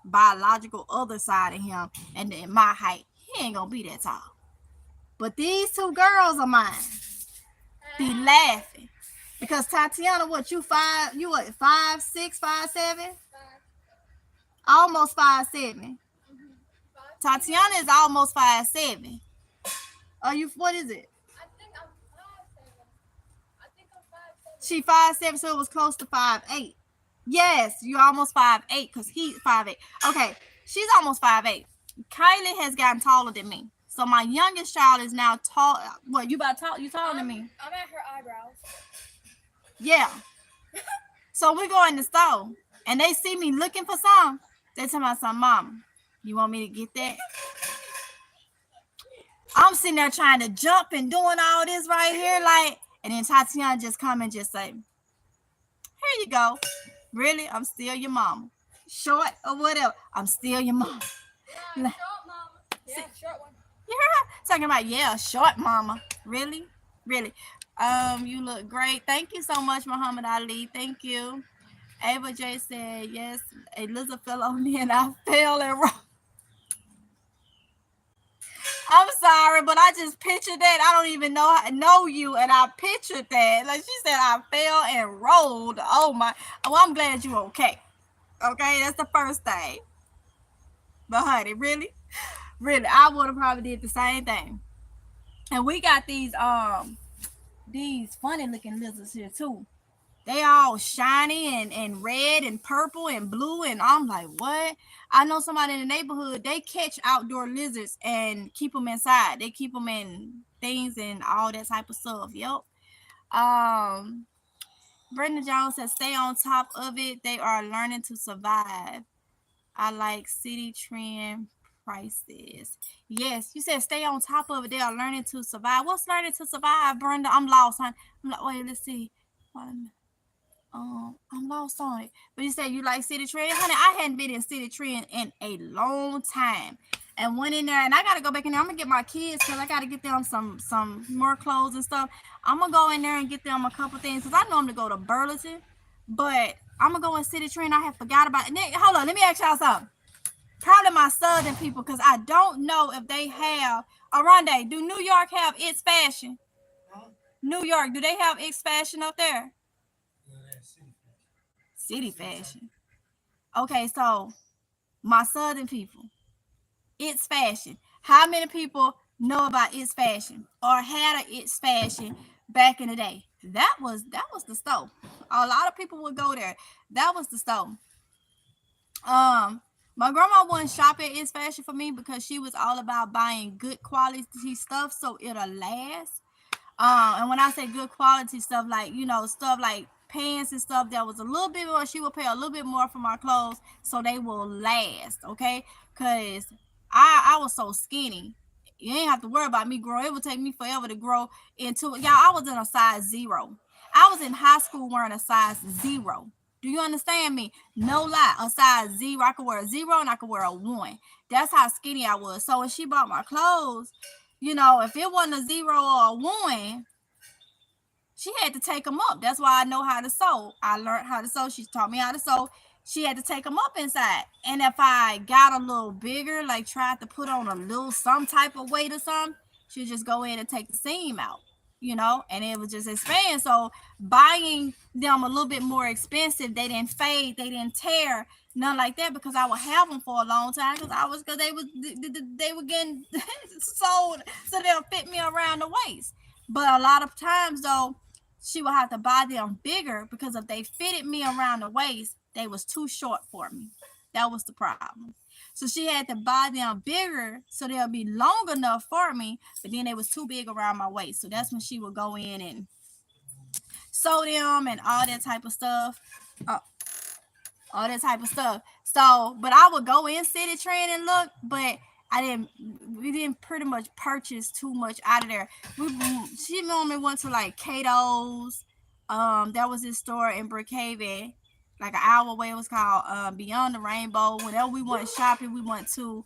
S1: biological other side of him and in my height. He ain't gonna be that tall. But these 2 girls of mine be laughing. Because Tatiana, what, you 5'6", 5'7"? Almost 5'7". Tatiana is almost 5'7". Are you, what is it?
S3: I think I'm 5'7".
S1: She 5'7", so it was close to 5'8". Yes, you're almost 5'8", because he's 5'8". Okay, she's almost 5'8". Kylie has gotten taller than me. So my youngest child is now tall. What, you taller than me?
S3: I'm at her eyebrows.
S1: Yeah. So we go in the store and they see me looking for some. They tell me something, Mom, you want me to get that? I'm sitting there trying to jump and doing all this right here, like, and then Tatiana just come and just say, here you go. Really? I'm still your mama. Short or whatever. I'm still your mama.
S3: Short mama. Yeah, short one.
S1: You heard her talking about, yeah, short mama. Really? Really? You look great. Thank you so much, Muhammad Ali. Thank you. Ava J said, yes, Elizabeth fell on me and I fell and rolled. I'm sorry, but I just pictured that. I don't even know you, and I pictured that. Like she said, I fell and rolled. Oh my. Well, I'm glad you okay. Okay, that's the first thing. But honey, really, I would have probably did the same thing. And we got these funny looking lizards here too. They all shiny and red and purple and blue, and I'm like, what? I know somebody in the neighborhood, they catch outdoor lizards and keep them inside. They keep them in things and all that type of stuff. Yep. Um, Brenda Jones says, stay on top of it. They are learning to survive. I like city trend prices. Yes, you said stay on top of it. They are learning to survive. What's learning to survive, Brenda? I'm lost, honey. I'm like, wait, let's see. I'm lost on it. But you said you like City Trend, honey. I hadn't been in City Trend in a long time, and went in there, and I gotta go back in there. I'm gonna get my kids because I gotta get them some more clothes and stuff. I'm gonna go in there and get them a couple things because I normally go to Burlington, but I'm gonna go in City Trend. I have forgot about it. Hold on, let me ask y'all something. Probably my southern people because I don't know if they have. Oronde, do New York have its fashion? New York, do they have its fashion up there? City fashion. Okay, so my southern people, it's fashion. How many people know about its fashion or had its fashion back in the day? That was the store. A lot of people would go there. That was the store. My grandma wouldn't shop at its fashion for me because she was all about buying good quality stuff so it'll last. And when I say good quality stuff, like, stuff like pants and stuff that was a little bit more, she would pay a little bit more for my clothes so they will last, okay? Because I was so skinny. You ain't have to worry about me growing. It would take me forever to grow into it. Y'all, I was in a size 0. I was in high school wearing a size 0. Do you understand me? No lie, a size 0. I could wear a 0 and I could wear a 1. That's how skinny I was. So when she bought my clothes, if it wasn't a 0 or a 1, she had to take them up. That's why I know how to sew. I learned how to sew. She taught me how to sew. She had to take them up inside. And if I got a little bigger, like tried to put on a little some type of weight or something, she'd just go in and take the seam out, and it was just expand. So buying them a little bit more expensive, they didn't fade, they didn't tear, none like that, because I would have them for a long time because they were getting sold so they'll fit me around the waist. But a lot of times though, she would have to buy them bigger because if they fitted me around the waist, they was too short for me. That was the problem. So she had to buy them bigger so they'll be long enough for me, but then they was too big around my waist. So that's when she would go in and sew them and all that type of stuff. So, but I would go in City Trend and look, but we didn't pretty much purchase too much out of there. She normally went to like Cato's. That was this store in Brookhaven, like an hour away. It was called Beyond the Rainbow. Whenever we went shopping, we went to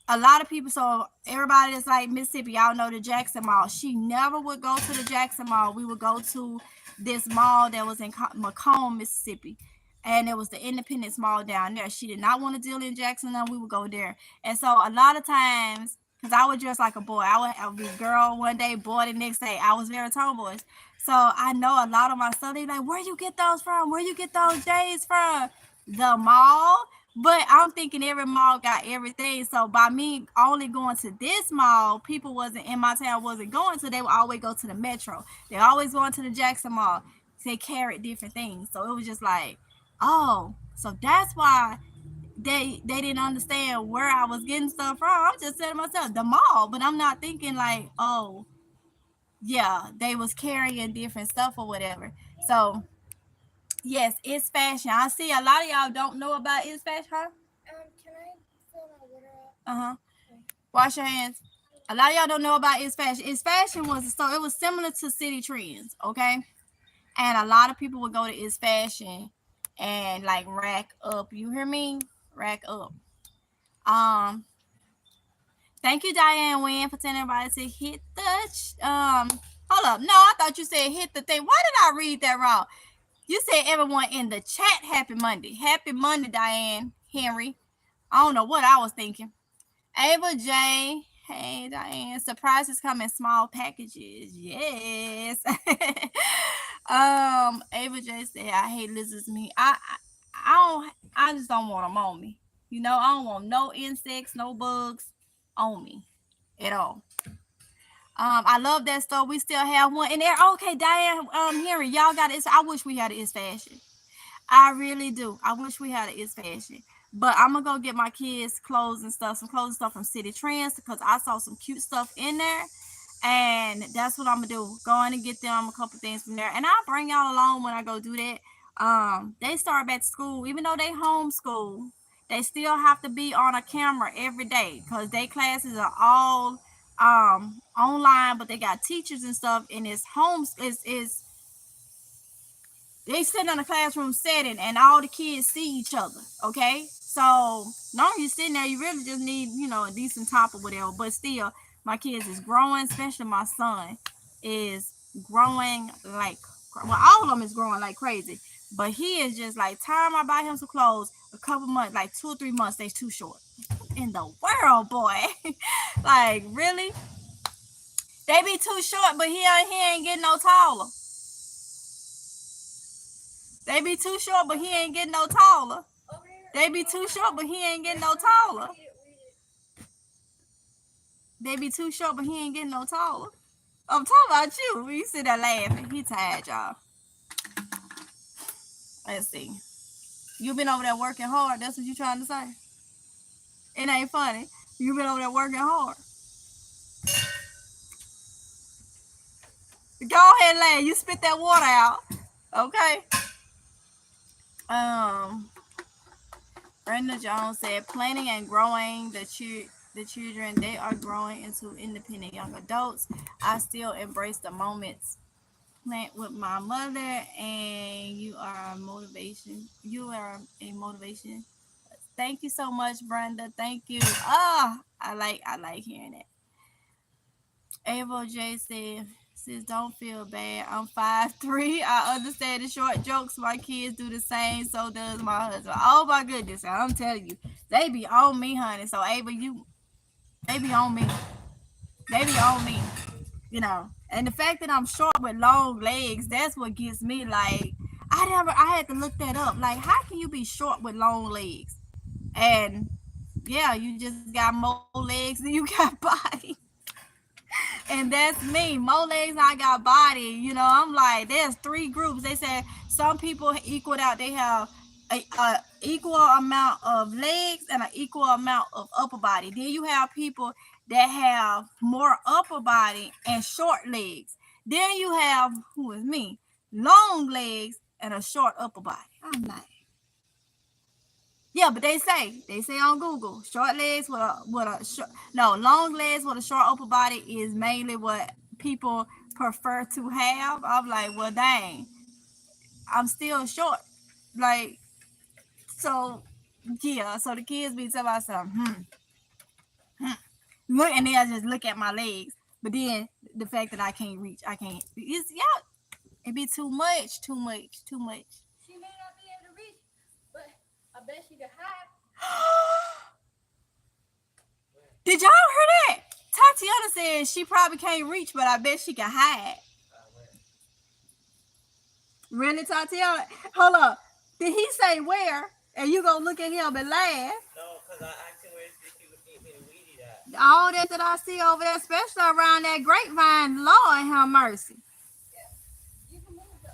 S1: a lot of people. So everybody that's like Mississippi, y'all know the Jackson Mall. She never would go to the Jackson Mall. We would go to this mall that was in Macomb, Mississippi. And it was the Independence Mall down there. She did not want to deal in Jackson, and we would go there. And so a lot of times, because I was dressed like a boy, I would be girl one day, boy the next day. I was very tomboyish. So I know a lot of my stuff. They like, where you get those from? Where you get those J's from? The mall. But I'm thinking every mall got everything. So by me only going to this mall, people wasn't in my town wasn't going to. They would always go to the Metro. They always going to the Jackson Mall. They carried different things. So it was just like, oh, so that's why they didn't understand where I was getting stuff from. I'm just saying to myself, the mall, but I'm not thinking like, oh, yeah, they was carrying different stuff or whatever. So yes, it's fashion. I see a lot of y'all don't know about it's fashion, huh?
S3: Can I fill my water up?
S1: Uh-huh. Wash your hands. A lot of y'all don't know about it's fashion. It's fashion was so it was similar to City Trends, okay? And a lot of people would go to it's fashion and like rack up. You hear me? Rack up. Um, thank you, Diane Wynn, for telling everybody to hit the hold up. No, I thought you said hit the thing. Why did I read that wrong? You said everyone in the chat happy Monday. Happy Monday, Diane Henry. I don't know what I was thinking. Ava J. Hey, Diane. Surprises come in small packages. Yes. Ava J said, I hate lizards meat. I just don't want them on me. You know, I don't want no insects, no bugs on me at all. I love that store. We still have one in there. Okay, Diane, Henry, y'all got it. I wish we had it. It's fashion. I really do. I wish we had it. It's fashion. But I'm gonna go get my kids clothes and stuff, some clothes and stuff from City Trends because I saw some cute stuff in there. And that's what I'm gonna do. Go in and get them a couple things from there. And I'll bring y'all along when I go do that. They start back to school, even though they homeschool, they still have to be on a camera every day because their classes are all online, but they got teachers and stuff, and it's homes is they sit in a classroom setting and all the kids see each other. Okay, so long as you're sitting there, you really just need a decent top or whatever. But still, my kids is growing, especially my son is growing like all of them is growing like crazy. But he is just like time I buy him some clothes, a couple months, like 2 or 3 months, they's too short. In the world, boy. Like really? They be too short, but he ain't getting no taller. They be too short, but he ain't getting no taller. They be too short, but he ain't getting no taller. They be too short, but he ain't getting no taller. I'm talking about you. You sit there laughing. He tired, y'all. Let's see. You been over there working hard. That's what you trying to say. It ain't funny. You been over there working hard. Go ahead and laugh. You spit that water out. Okay. Brenda Jones said, planning and growing the children, they are growing into independent young adults. I still embrace the moments plant with my mother, and you are a motivation. You are a motivation. Thank you so much, Brenda. Thank you. I like hearing it. Avo J said, sis, don't feel bad. I'm 5'3". I understand the short jokes. My kids do the same. So does my husband. Oh my goodness. I'm telling you. They be on me, honey. So Ava, they be on me. They be on me. And the fact that I'm short with long legs, that's what gets me like I had to look that up. Like, how can you be short with long legs? And yeah, you just got more legs than you got body. And that's me. More legs than I got body. I'm like, there's 3 groups. They said some people equal out. They have a equal amount of legs and an equal amount of upper body. Then you have people that have more upper body and short legs. Then you have, who is me, long legs and a short upper body. I'm like, yeah, but they say on Google, short legs with a short, no, long legs with a short upper body is mainly what people prefer to have. I'm like, well, dang, I'm still short. Like, so yeah, so the kids be talking about something, look, and then I just look at my legs. But then the fact that I can't reach, it's it be too much.
S3: She may not be able to reach, but I bet she can hide.
S1: Did y'all hear that? Tatiana said she probably can't reach, but I bet she can hide. Really, Tatiana? Hold up. Did he say where? And you gonna look at him and laugh?
S2: No, because I asked him where he looking at me to weedy that.
S1: All that I see over there, especially around that grapevine, Lord have mercy.
S3: You can move the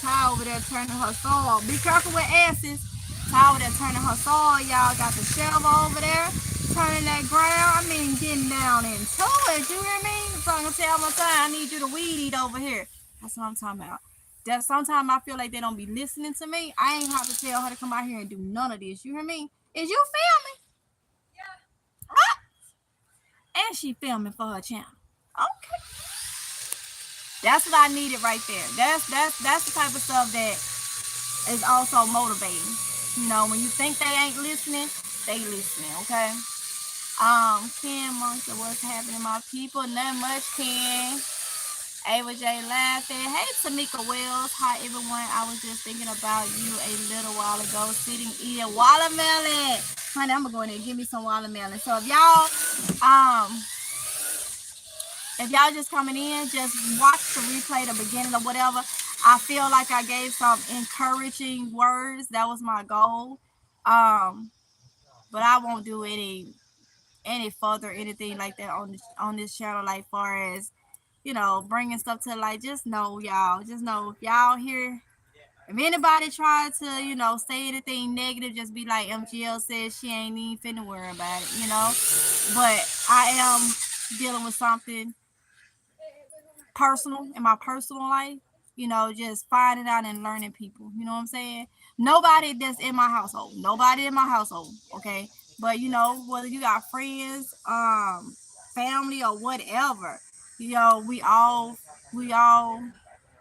S1: Ty over there turning her soil. Be careful with asses. Ty over there turning her soil. Y'all got the shovel over there. turning that ground. I mean, getting down into it. You hear me? So I'm gonna tell my son, I need you to weed eat over here. That's what I'm talking about. That sometimes I feel like they don't be listening to me. I ain't have to tell her to come out here and do none of this. You hear me? Is you filming?
S3: Yeah.
S1: And she filming for her channel. Okay. That's what I needed right there. That's the type of stuff that is also motivating. You know, when you think they ain't listening, they listening, okay? Ken Monk said, what's happening, my people? Not much, Ken. Ava J laughing. Hey, Tamika Wells. Hi, everyone. I was just thinking about you a little while ago, sitting eating watermelon. Honey, I'm gonna go in there and give me some watermelon. So if y'all just coming in, just watch the replay, the beginning or whatever. I feel like I gave some encouraging words. That was my goal. But I won't do any further anything like that on this channel, like far as, you know, bringing stuff to light. Just know, y'all. Just know if y'all here, if anybody try to, you know, say anything negative, just be like MGL says, she ain't even finna worry about it, you know. But I am dealing with something personal in my personal life, you know, just finding out and learning people, you know what I'm saying? Nobody that's in my household, okay? But you know, whether you got friends, family or whatever, you know, we all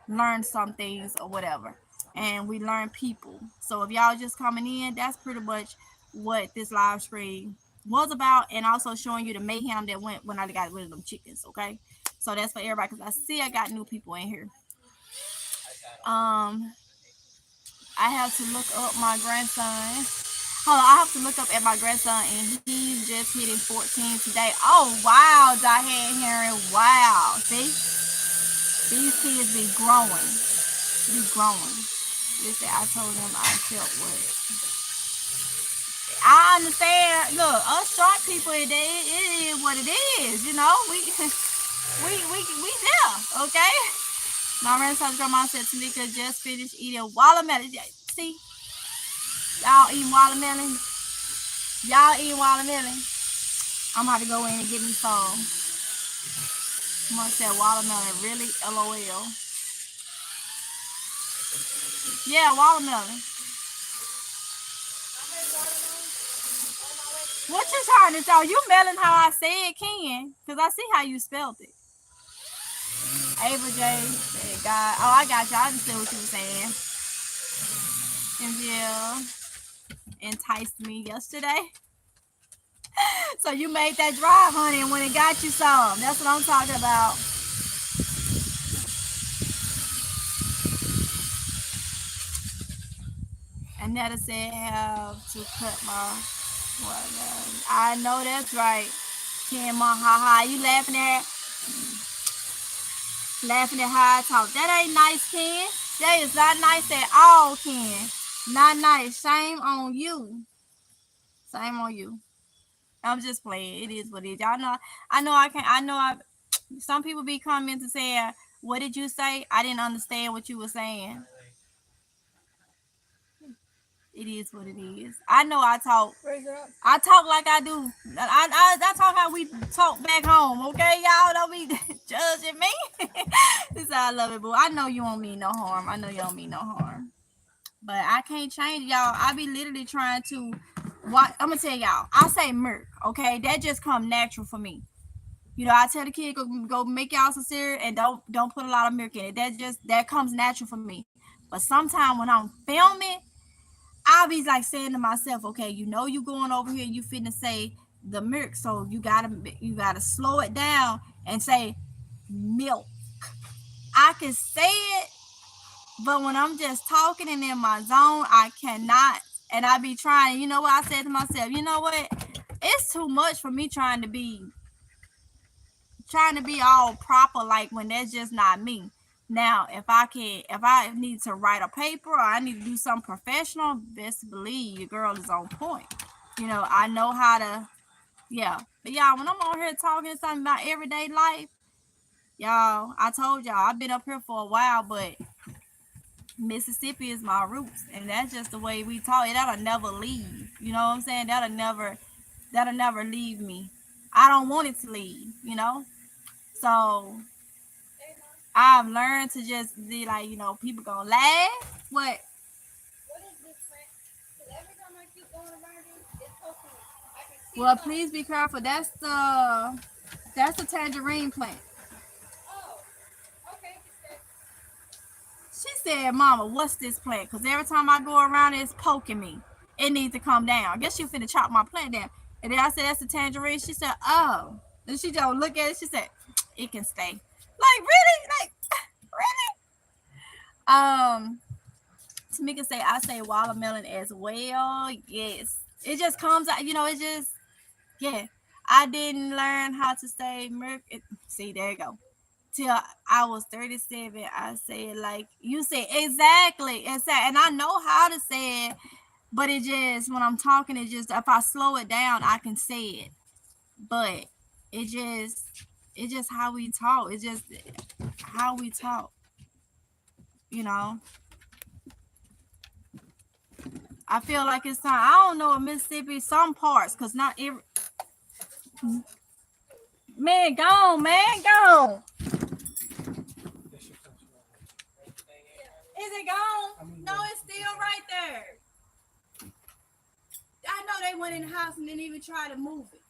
S1: learn some things or whatever. And we learn people. So if y'all just coming in, that's pretty much what this live stream was about, and also showing you the mayhem that went when I got rid of them chickens, okay? So that's for everybody, because I see I got new people in here. I have to look up my grandson. Hold on, I have to look up at my grandson, and he's just hitting 14 today. Oh, wow, Diane Heron. Wow. See? These kids be growing. Listen, I told them I felt what. I understand. Look, us short people, it is what it is. You know, we there, okay? My grandson grandma said Tamika just finished eating watermelon. See, y'all eating watermelon. I'm about to go in and get me some. Someone said watermelon. Really? LOL. Yeah, watermelon. What you trying to tell? You melon how I said Ken, because I see how you spelled it. Ava J said, God. Oh, I got you. I understood what you were saying. MGL enticed me yesterday. So you made that drive, honey, and when it got you some. That's what I'm talking about. Annetta said, have to cut my... Well, I know that's right. Ken, my ha. You laughing at how I talk. That ain't nice, Ken. That is not nice at all, Ken. Not nice. Shame on you. I'm just playing. It is what it is. Y'all know. Some people be coming to say, "What did you say?" I didn't understand what you were saying. It is what it is. I know I talk. I talk like I do. I talk how we talk back home. Okay, y'all don't be judging me. This is how I love it, boo. I know you don't mean no harm. But I can't change y'all. I be literally trying to. What I'm gonna tell y'all. I say milk. Okay, that just come natural for me. You know, I tell the kid go make y'all some cereal and don't put a lot of milk in it. That comes natural for me. But sometimes when I'm filming, I'll be like saying to myself, okay, you know you going over here, you finna say the milk, so you gotta slow it down and say milk. I can say it, but when I'm just talking and in my zone, I cannot. And I be trying. You know what I said to myself? You know what? It's too much for me trying to be all proper, like when that's just not me. Now, if I need to write a paper or I need to do something professional, best believe your girl is on point. You know, I know how to, yeah. But y'all, when I'm on here talking something about everyday life, y'all, I told y'all I've been up here for a while, but Mississippi is my roots, and that's just the way we talk. That'll never leave. You know what I'm saying? That'll that'll never leave me. I don't want it to leave, you know? So I've learned to just be like, you know, people gonna laugh. What?
S3: What is this plant? Because every time I keep going around it, it's poking me. I can see
S1: Well,
S3: it.
S1: please be careful. That's the tangerine plant.
S3: Oh, okay.
S1: She said, Mama, what's this plant? Because every time I go around it, it's poking me. It needs to come down. I guess she finna chop my plant down. And then I said, that's the tangerine. She said, oh. And she just look at it. She said, it can stay. Like, really? Like, really? Tamika say, I say watermelon as well. Yes. It just comes out, you know, it just, yeah. I didn't learn how to say see, there you go. Till I was 37, I said like you said exactly. And I know how to say it, but it just when I'm talking, it just if I slow it down, I can say it. But it's just how we talk. It's just how we talk. You know. I feel like it's time. I don't know in Mississippi some parts, cause not every man gone, man gone. Is it gone? No, it's still right there. I know they went in the house and didn't even try to move it.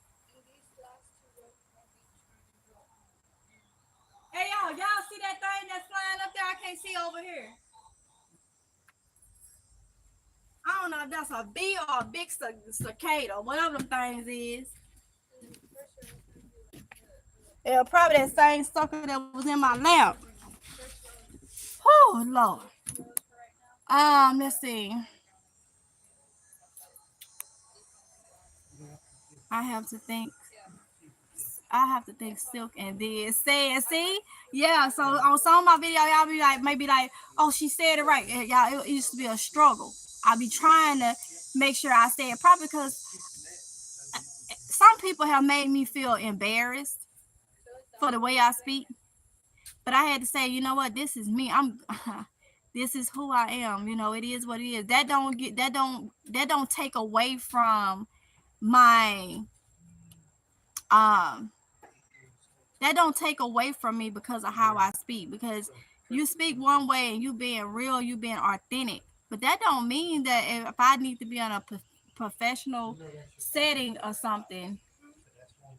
S1: Hey y'all see that thing that's flying up there? I can't see over here. I don't know if that's a bee or a big cicada, whatever them things is. Yeah, probably that same sucker that was in my lap. Oh Lord. Let's see. I have to think. Silk and then say it. See, yeah. So on some of my video, y'all be like, maybe like, oh, she said it right. Y'all, it used to be a struggle. I be trying to make sure I say it properly because some people have made me feel embarrassed for the way I speak. But I had to say, you know what? This is me. This is who I am. You know, it is what it is. That don't take away from my that don't take away from me because of how I speak. Because you speak one way and you being real, you being authentic. But that don't mean that if I need to be in a professional setting or something,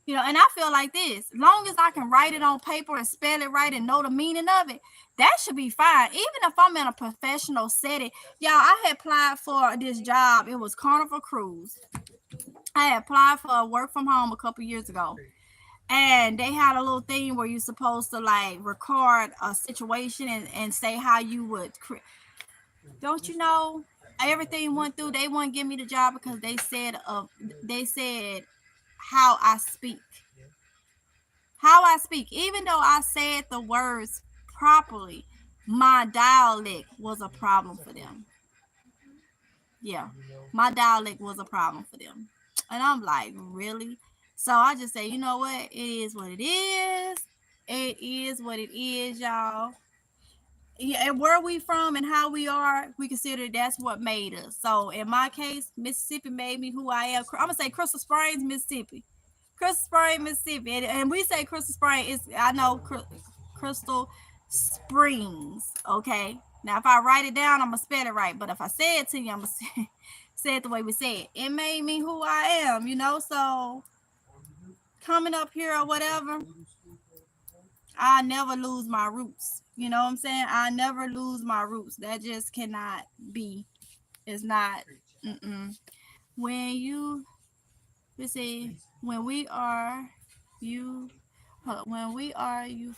S1: you know, and I feel like this, as long as I can write it on paper and spell it right and know the meaning of it, that should be fine. Even if I'm in a professional setting. Y'all, I had applied for this job. It was Carnival Cruise. I had applied for work from home a couple years ago. And they had a little thing where you're supposed to like record a situation and say how you would. Don't you know? Everything went through. They wouldn't give me the job because they said how I speak. How I speak. Even though I said the words properly, my dialect was a problem for them. Yeah, my dialect was a problem for them. And I'm like, really? So I just say, you know what? It is what it is. It is what it is, y'all. Yeah, and where we from and how we are, we consider that's what made us. So in my case, Mississippi made me who I am. I'm gonna say Crystal Springs, Mississippi. Crystal Springs, Mississippi. And we say Crystal Springs, I know Crystal Springs. Okay. Now if I write it down, I'm gonna spell it right. But if I say it to you, I'm gonna say it the way we say it. It made me who I am, you know. So coming up here or whatever, I never lose my roots. You know what I'm saying? I never lose my roots. That just cannot be. It's not. When you, let's see, when we are you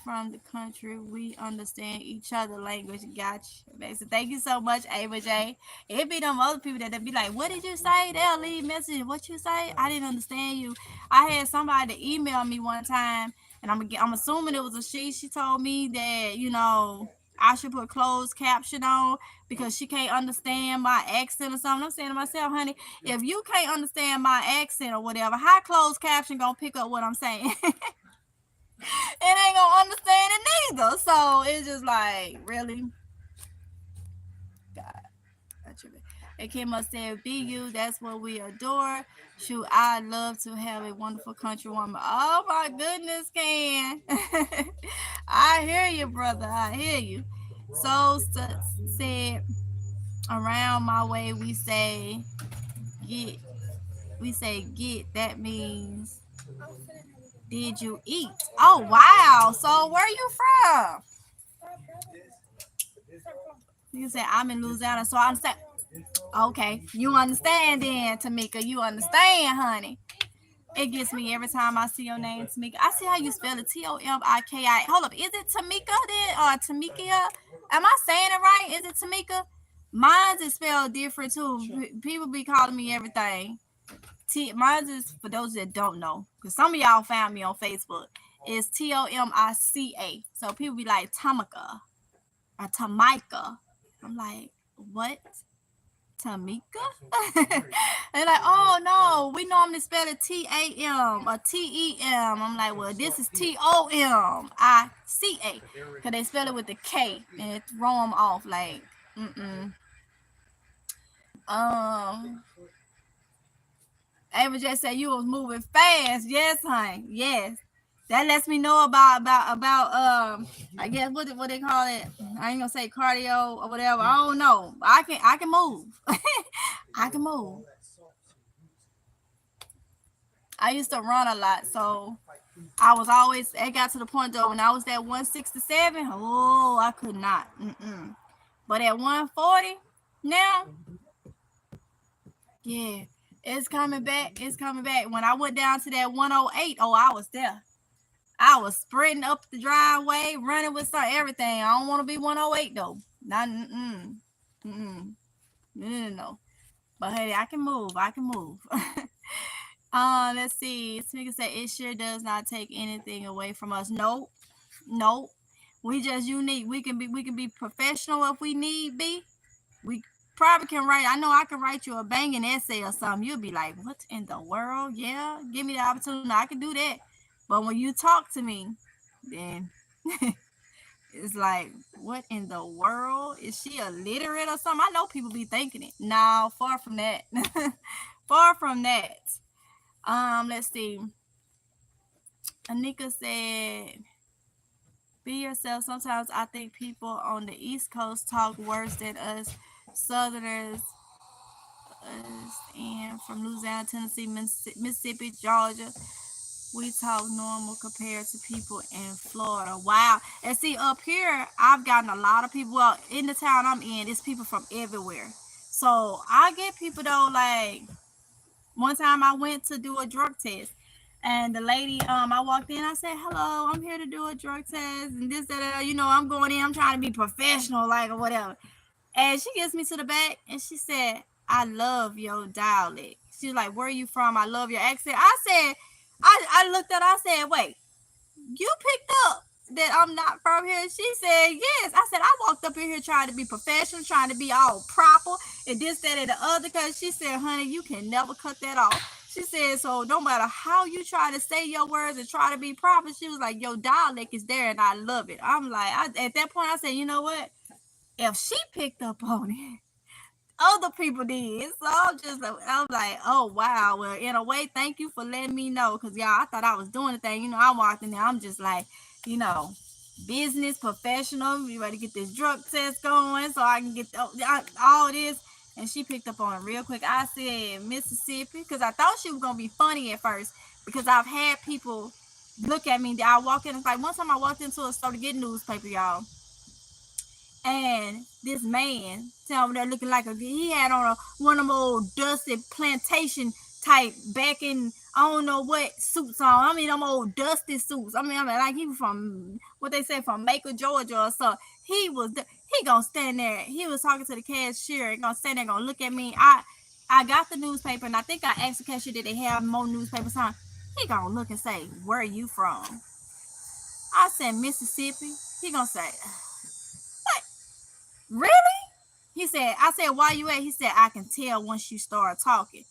S1: from the country, we understand each other language. Gotcha. So thank you so much, Ava J. It be them other people that be like, what did you say? They'll leave messages. What you say? I didn't understand you. I had somebody to email me one time, and I'm assuming it was a she. She told me that, you know, I should put closed caption on because she can't understand my accent or something. I'm saying to myself, honey, if you can't understand my accent or whatever, how closed caption gonna pick up what I'm saying? It ain't gonna understand it neither. So it's just like, really? God. It came up said, "Be you. That's what we adore. Shoot, I love to have a wonderful country woman." Oh my goodness, Can. I hear you, brother. I hear you. So said, around my way get. We say get. That means did you eat? Oh wow. So where you from? You say I'm in Louisiana, so I'm saying, okay, you understand then, Tamika. You understand, honey. It gets me every time I see your name, Tamika. I see how you spell it, Tomiki. Hold up, is it Tamika then or Tamikia? Am I saying it right? Is it Tamika? Mine's is spelled different too. People be calling me everything. Mine's is, for those that don't know, because some of y'all found me on Facebook. It's Tomica. So people be like Tamika or Tamika. I'm like, what? Tamika? They're like, oh no, we normally spell it Tam or Tem. I'm like, well, this is Tomica. Because they spell it with the K and it throw them off like, mm-mm. Ava just said you was moving fast. Yes, honey. Yes. That lets me know about I guess what they call it. I ain't gonna say cardio or whatever. I don't know. I can move. I can move. I used to run a lot, so I was always. It got to the point though when I was at 167. Oh, I could not. Mm-mm. But at 140 now, yeah, it's coming back. It's coming back. When I went down to that 108, oh, I was there. I was sprinting up the driveway, running with everything. I don't want to be 108 though. Not no. But hey, I can move. I can move. Let's see. Speaker said it sure does not take anything away from us. Nope. Nope. We just unique. We can be professional if we need be. We probably can write. I know I can write you a banging essay or something. You'll be like, what in the world? Yeah, give me the opportunity. I can do that. But when you talk to me, then it's like, what in the world? Is she illiterate or something? I know people be thinking it. No, far from that. Far from that. Let's see. Anika said, be yourself. Sometimes I think people on the East Coast talk worse than us Southerners and from Louisiana, Tennessee, Mississippi, Georgia. We talk normal compared to people in Florida. Wow. And see, up here, I've gotten a lot of people. Well, in the town I'm in, it's people from everywhere. So I get people, though, like, one time I went to do a drug test. And the lady, I walked in, I said, hello, I'm here to do a drug test. And this, that, I'm going in, I'm trying to be professional, like, or whatever. And she gets me to the back, and she said, I love your dialect. She's like, where are you from? I love your accent. I said, I looked at her, I said, wait, you picked up that I'm not from here? She said, yes. I said, I walked up in here trying to be professional, trying to be all proper, and this, that, and the other. Because she said, honey, you can never cut that off. She said, so no matter how you try to say your words and try to be proper, she was like, your dialect is there, and I love it. I'm like, at that point, I said, you know what? If she picked up on it, other people did. So I'm like, oh wow. Well, in a way, thank you for letting me know. Cause y'all, I thought I was doing the thing. I walked in there. I'm just like, business professional. You ready to get this drug test going so I can get all this. And she picked up on it real quick. I said Mississippi because I thought she was gonna be funny at first because I've had people look at me. I walk in. It's like one time I walked into a store to get newspaper, y'all. And this man tell me that looking like he had on one of them old dusty plantation type back in I don't know what suits on. I mean them old dusty suits. I mean like he was from what they say from Macon, Georgia or something. He gonna stand there. He was talking to the cashier and gonna stand there gonna look at me. I got the newspaper and I think I asked the cashier did they have more newspapers on. He gonna look and say, where are you from? I said Mississippi. He gonna say, really? I said, why you at? He said, I can tell once you start talking.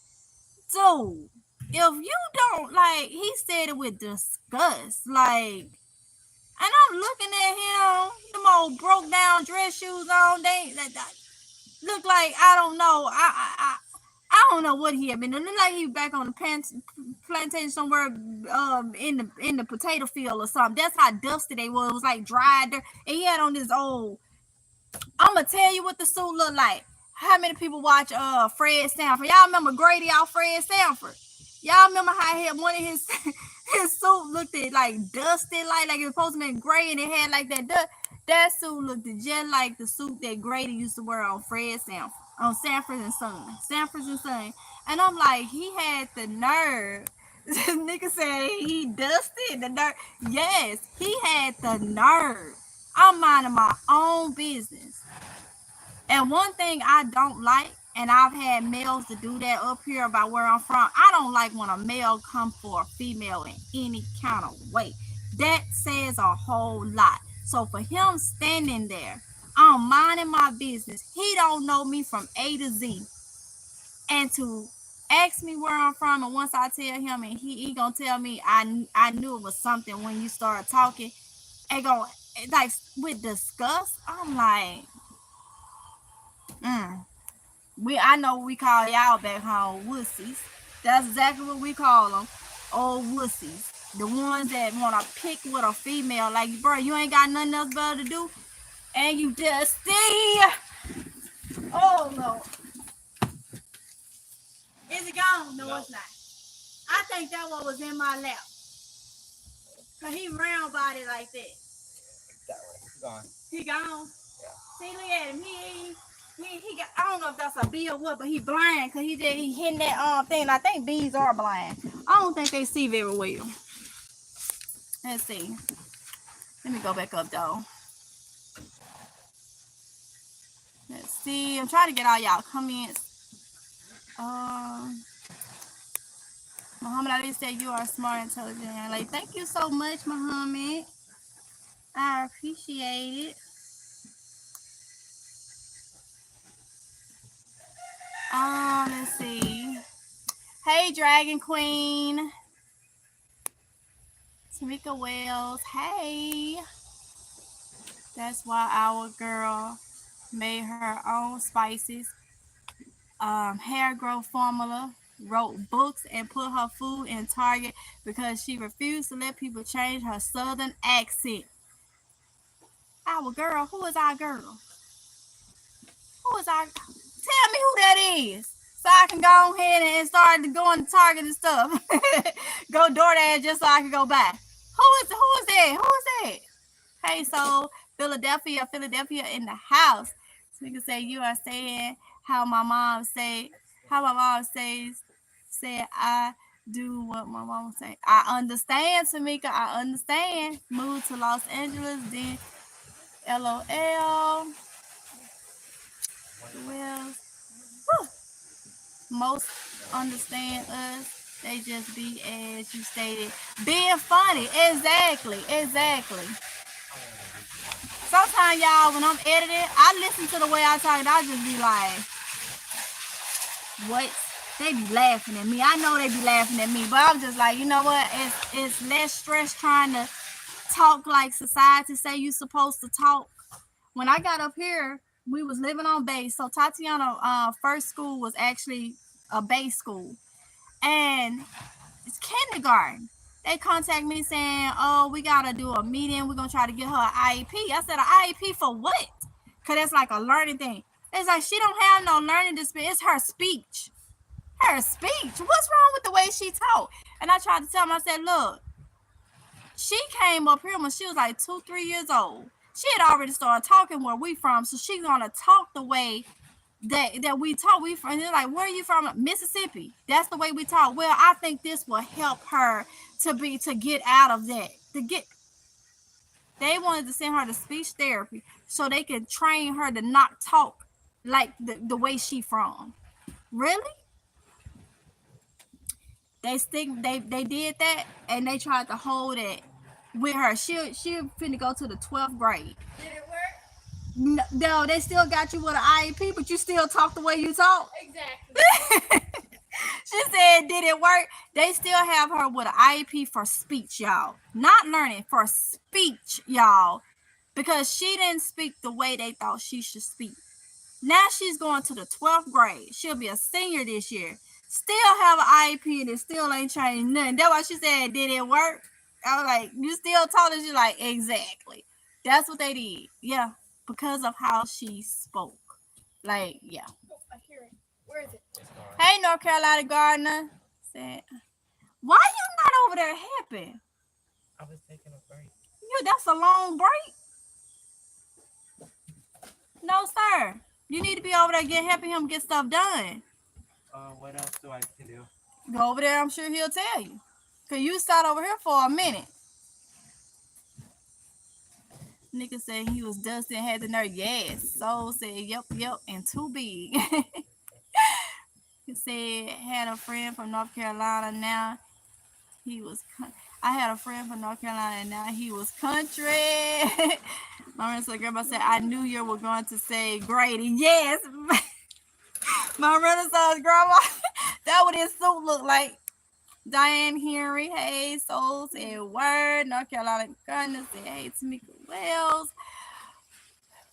S1: Dude, if you don't, like, he said it with disgust, like, and I'm looking at him, them old broke down dress shoes on, Look like I don't know. I don't know what he had been doing. Look like he back on the plantation somewhere in the potato field or something. That's how dusty they was. It was like dried dirt. And he had on this old. I'm gonna tell you what the suit looked like. How many people watch Fred Sanford? Y'all remember Grady out Fred Sanford? Y'all remember how he had one of his his suit looked like dusty, like it was supposed to be gray, and it had like that dust. That suit looked just like the suit that Grady used to wear on Fred Sanford, on Sanford and Son, Sanford and Son. And I'm like, he had the nerve. This nigga said he dusted the nerve. Yes, he had the nerve. I'm minding my own business. And one thing I don't like, and I've had males to do that up here about where I'm from, I don't like when a male comes for a female in any kind of way. That says a whole lot. So for him standing there, I'm minding my business. He don't know me from A to Z. And to ask me where I'm from, and once I tell him, and he gonna tell me I knew it was something when you start talking, and go like with disgust. I'm like, I know we call y'all back home wussies. That's exactly what we call them, old wussies. The ones that want to pick with a female, like, bro, you ain't got nothing else better to do, and you just see. Oh no, is it gone? No, it's not. I think that one was in my lap. Cause he round body like that.
S2: That way. Gone.
S1: He gone.
S2: Yeah.
S1: See, look at him. He got. I don't know if that's a bee or what, but he blind because he hitting that thing. I think bees are blind. I don't think they see very well. Let's see. Let me go back up though. Let's see. I'm trying to get all y'all comments. Muhammad Ali said you are smart, intelligent, and like, thank you so much, Muhammad. I appreciate it. Let's see. Hey, Dragon Queen. Tamika Wells. Hey. That's why our girl made her own spices, hair growth formula, wrote books, and put her food in Target because she refused to let people change her southern accent. Our girl? Who is our girl? Who is our? Tell me who that is, so I can go ahead and start going to Target and stuff. Go DoorDash just so I can go buy. Who is that? Who is that? Hey, so Philadelphia in the house. So we can say you are saying how my mom says I do what my mom say. I understand, Tamika. I understand. Moved to Los Angeles, then LOL. Well, most understand us. They just be, as you stated, being funny. Exactly. Sometimes, y'all, when I'm editing, I listen to the way I talk and I just be like, what? They be laughing at me. I know they be laughing at me, but I'm just like, you know what? It's less stress trying to talk like society say you supposed to talk. When I got up here, we was living on base. So Tatiana first school was actually a base school. And it's kindergarten. They contact me saying, oh, we got to do a meeting. We're going to try to get her an IEP. I said, an IEP for what? Because that's like a learning thing. It's like she don't have no learning disability. It's her speech. Her speech. What's wrong with the way she talk? And I tried to tell them, I said, look, she came up here when she was like 2-3 years old. She had already started talking where we from, so she's going to talk the way that we talk. We from, they're like, where are you from? Mississippi. That's the way we talk. Well, I think this will help her to get out of that. They wanted to send her to speech therapy so they could train her to not talk like the way she from. Really? They did that, and they tried to hold it with her. She finna go to the 12th grade.
S3: Did it work?
S1: No, they still got you with an IEP, but you still talk the way you talk.
S3: Exactly.
S1: She said, did it work? They still have her with an IEP for speech, y'all. Not learning, for speech, y'all. Because she didn't speak the way they thought she should speak. Now she's going to the 12th grade. She'll be a senior this year. Still have an IEP and it still ain't changed nothing. That's why she said, did it work? I was like, you still told us? She's like, exactly. That's what they did. Yeah, because of how she spoke. Like, yeah.
S3: Oh, I hear it. Where is it?
S1: Hey, North Carolina Gardener. Said, why you not over there happy?
S2: I was taking a break.
S1: That's a long break. No, sir. You need to be over there helping him get stuff done.
S2: What else do I can do?
S1: Go over there. I'm sure he'll tell you. Cause you sat over here for a minute. Nigga said he was dusty and had the nerve. Yes. Soul said, yep, and too big. He said, had a friend from North Carolina. Now he was. I had a friend from North Carolina, and now he was country. My Renaissance grandma said, I knew you were going to say Grady. Yes. My Renaissance grandma. That what his suit looked like. Diane Henry, hey, Soul said word. North Carolina Gunner said, hey, Tamika Wells.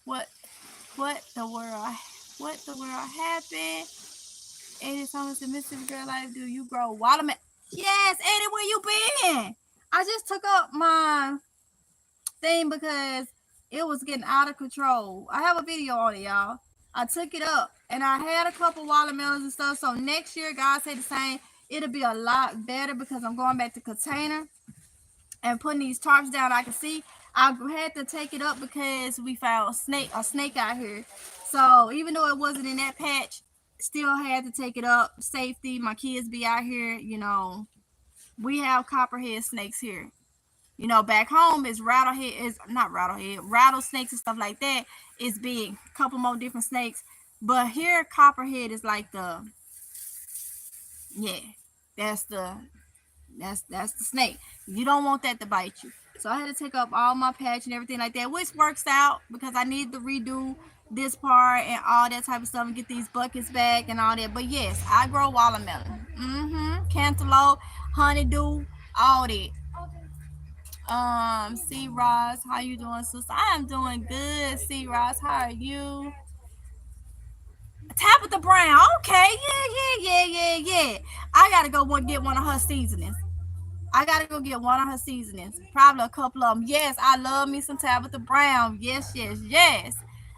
S1: What the world happened? Eddie Thomas and Mississippi Girl Life, do you grow watermelon? Yes, Eddie, where you been? I just took up my thing because it was getting out of control. I have a video on it, y'all. I took it up and I had a couple watermelons and stuff. So next year, God said the same. It'll be a lot better because I'm going back to container and putting these tarps down. I can see I had to take it up because we found a snake out here. So even though it wasn't in that patch, still had to take it up. Safety, my kids be out here, we have copperhead snakes here. Back home is rattlesnakes and stuff like that. It's big, couple more different snakes. But here, copperhead is like that's the snake. You don't want that to bite you. So I had to take up all my patch and everything like that, which works out because I need to redo this part and all that type of stuff and get these buckets back and all that. But yes, I grow watermelon. Cantaloupe, honeydew, all that. C Ross, how you doing, sister? I am doing good. C Ross, how are you? Tabitha Brown, okay, yeah. I gotta go get one of her seasonings. Probably a couple of them. Yes, I love me some Tabitha Brown. Yes.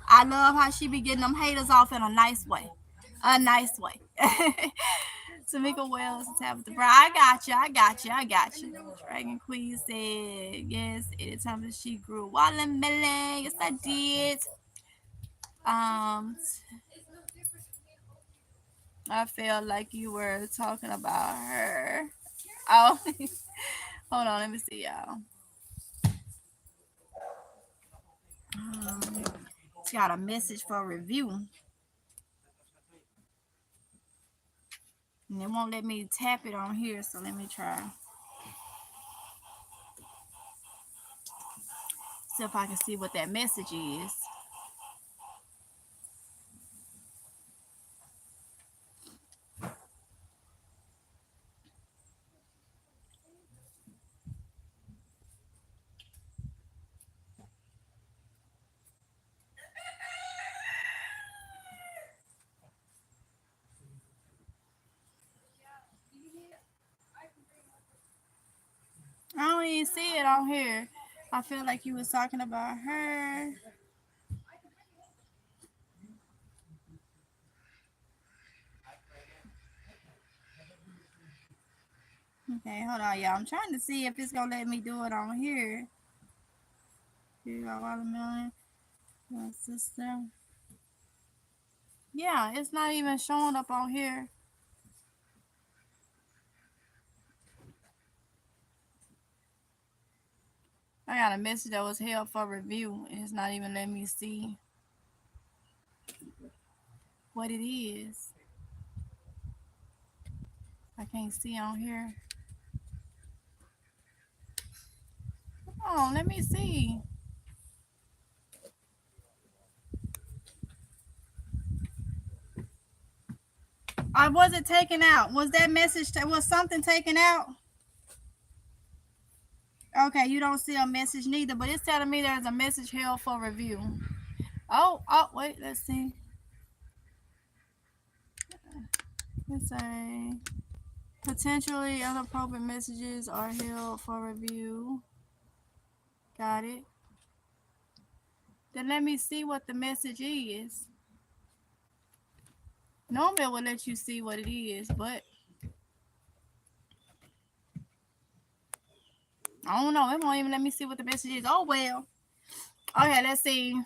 S1: I love how she be getting them haters off in a nice way. Tamika Wells and Tabitha Brown. I got you. Dragon Queen said, yes, anytime that she grew watermelon. Yes, I did. I felt like you were talking about her. Oh, hold on, let me see, y'all. It's got a message for review. And it won't let me tap it on here, so let me try. See if I can see what that message is. I don't even see it on here. I feel like you was talking about her. Okay, hold on, y'all. I'm trying to see if it's gonna let me do it on here. Here you go, watermelon. My sister. Yeah, it's not even showing up on here. I got a message that was held for review, and it's not even letting me see what it is. I can't see on here. Oh, let me see. I wasn't taken out. Was that message? Was something taken out? Okay, you don't see a message neither, but it's telling me there's a message held for review. Oh, wait, let's see. Let's say potentially inappropriate messages are held for review. Got it. Then let me see what the message is. Normally it will let you see what it is, but I don't know. It won't even let me see what the message is. Oh well. Okay, let's see.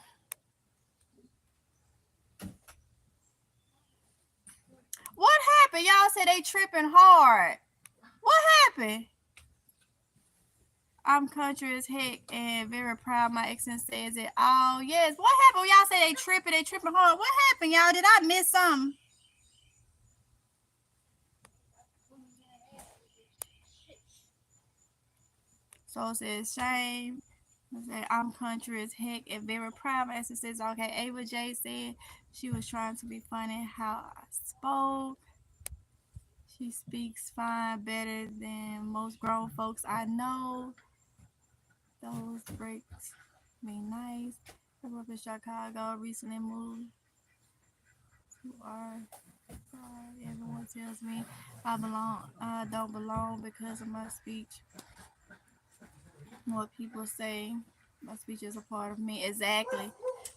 S1: What happened? Y'all said they tripping hard. What happened? I'm country as heck and very proud. My accent says it. Oh yes. What happened? Y'all say they tripping hard. What happened, y'all? Did I miss something? So it says shame. I'm country as heck and very proud. My accent says okay. Ava J said she was trying to be funny how I spoke. She speaks fine, better than most grown folks I know. Those breaks me nice. I grew up in Chicago, recently moved to our everyone tells me I don't belong because of my speech. What people say, my speech is a part of me. Exactly.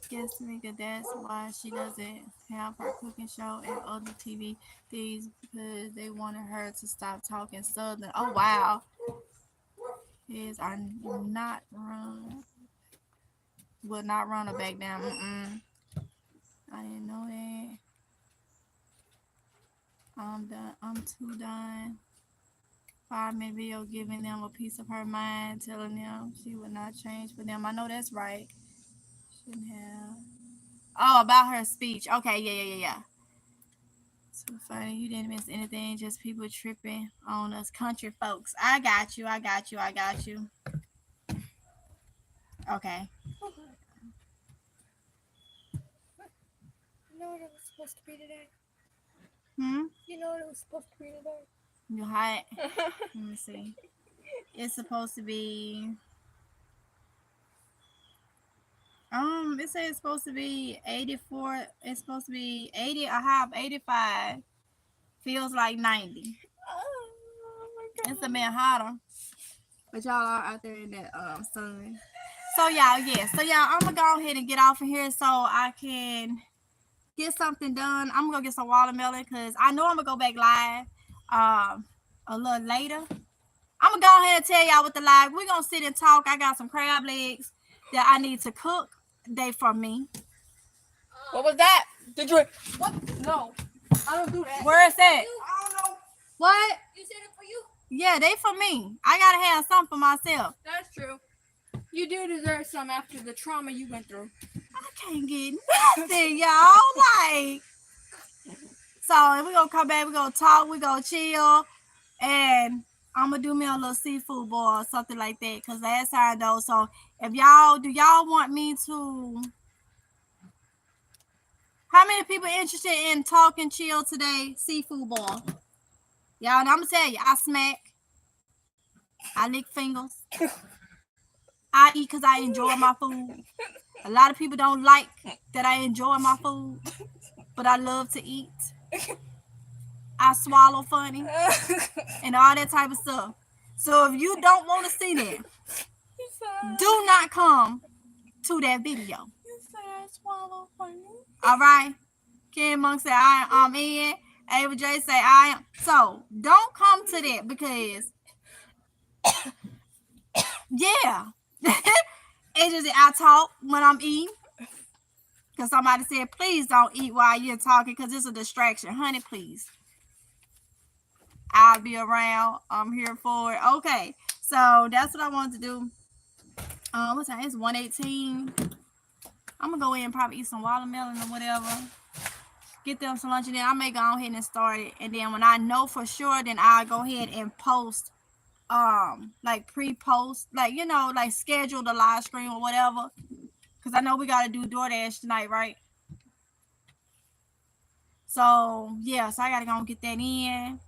S1: Yes, nigga, that's why she doesn't have her cooking show and other TV things because they wanted her to stop talking Southern. Oh wow. Is I not run will not run her back down. I didn't know that. I'm done. I'm too done. 5-minute video giving them a piece of her mind, telling them she would not change for them. I know that's right. Shouldn't have. Oh, about her speech. Okay, yeah. So funny. You didn't miss anything. Just people tripping on us country folks. I got you. Okay.
S3: You know what it was supposed to be today?
S1: Hmm?
S3: You know what it was supposed to be today?
S1: You hot? Let me see. It's supposed to be. It says it's supposed to be 84. It's supposed to be 80. A high of 85. Feels like 90.
S3: Oh my god.
S1: It's a man hotter. But y'all are out there in that sun. So y'all, yeah. So y'all, I'm gonna go ahead and get off of here so I can get something done. I'm gonna get some watermelon because I know I'm gonna go back live a little later. I'm gonna go ahead and tell y'all what the live. We're gonna sit and talk. I got some crab legs that I need to cook. They for me.
S3: What was that? Did you? What? No, I don't do that.
S1: Where is that?
S3: I don't know.
S1: What?
S3: You said it for you.
S1: Yeah, they for me. I gotta have some for myself.
S3: That's true. You do deserve some after the trauma you went through.
S1: I can't get nothing, y'all. Like, so we're gonna come back, we're gonna talk, we're gonna chill, and I'm gonna do me a little seafood boil or something like that. Cause last time though, so if y'all want me to? How many people interested in talking chill today? Seafood boil. Y'all, I'm gonna tell you, I smack, I lick fingers, I eat cause I enjoy my food. A lot of people don't like that I enjoy my food, but I love to eat. I swallow funny and all that type of stuff. So if you don't want to see that, do not come to that video.
S3: You said I swallow funny.
S1: All right? Ken Monk said I'm in. Ava J say I am. So don't come to that because yeah. It's just I talk when I'm eating. Because somebody said, please don't eat while you're talking because it's a distraction. Honey, please. I'll be around. I'm here for it. Okay. So that's what I wanted to do. What time? It's 1:18. I'm going to go in and probably eat some watermelon or whatever. Get them some lunch and then I may go ahead and start it. And then when I know for sure, then I'll go ahead and post, like pre-post, like, you know, like schedule the live stream or whatever. Because I know we got to do DoorDash tonight, right? So, yeah, so I got to go and get that in.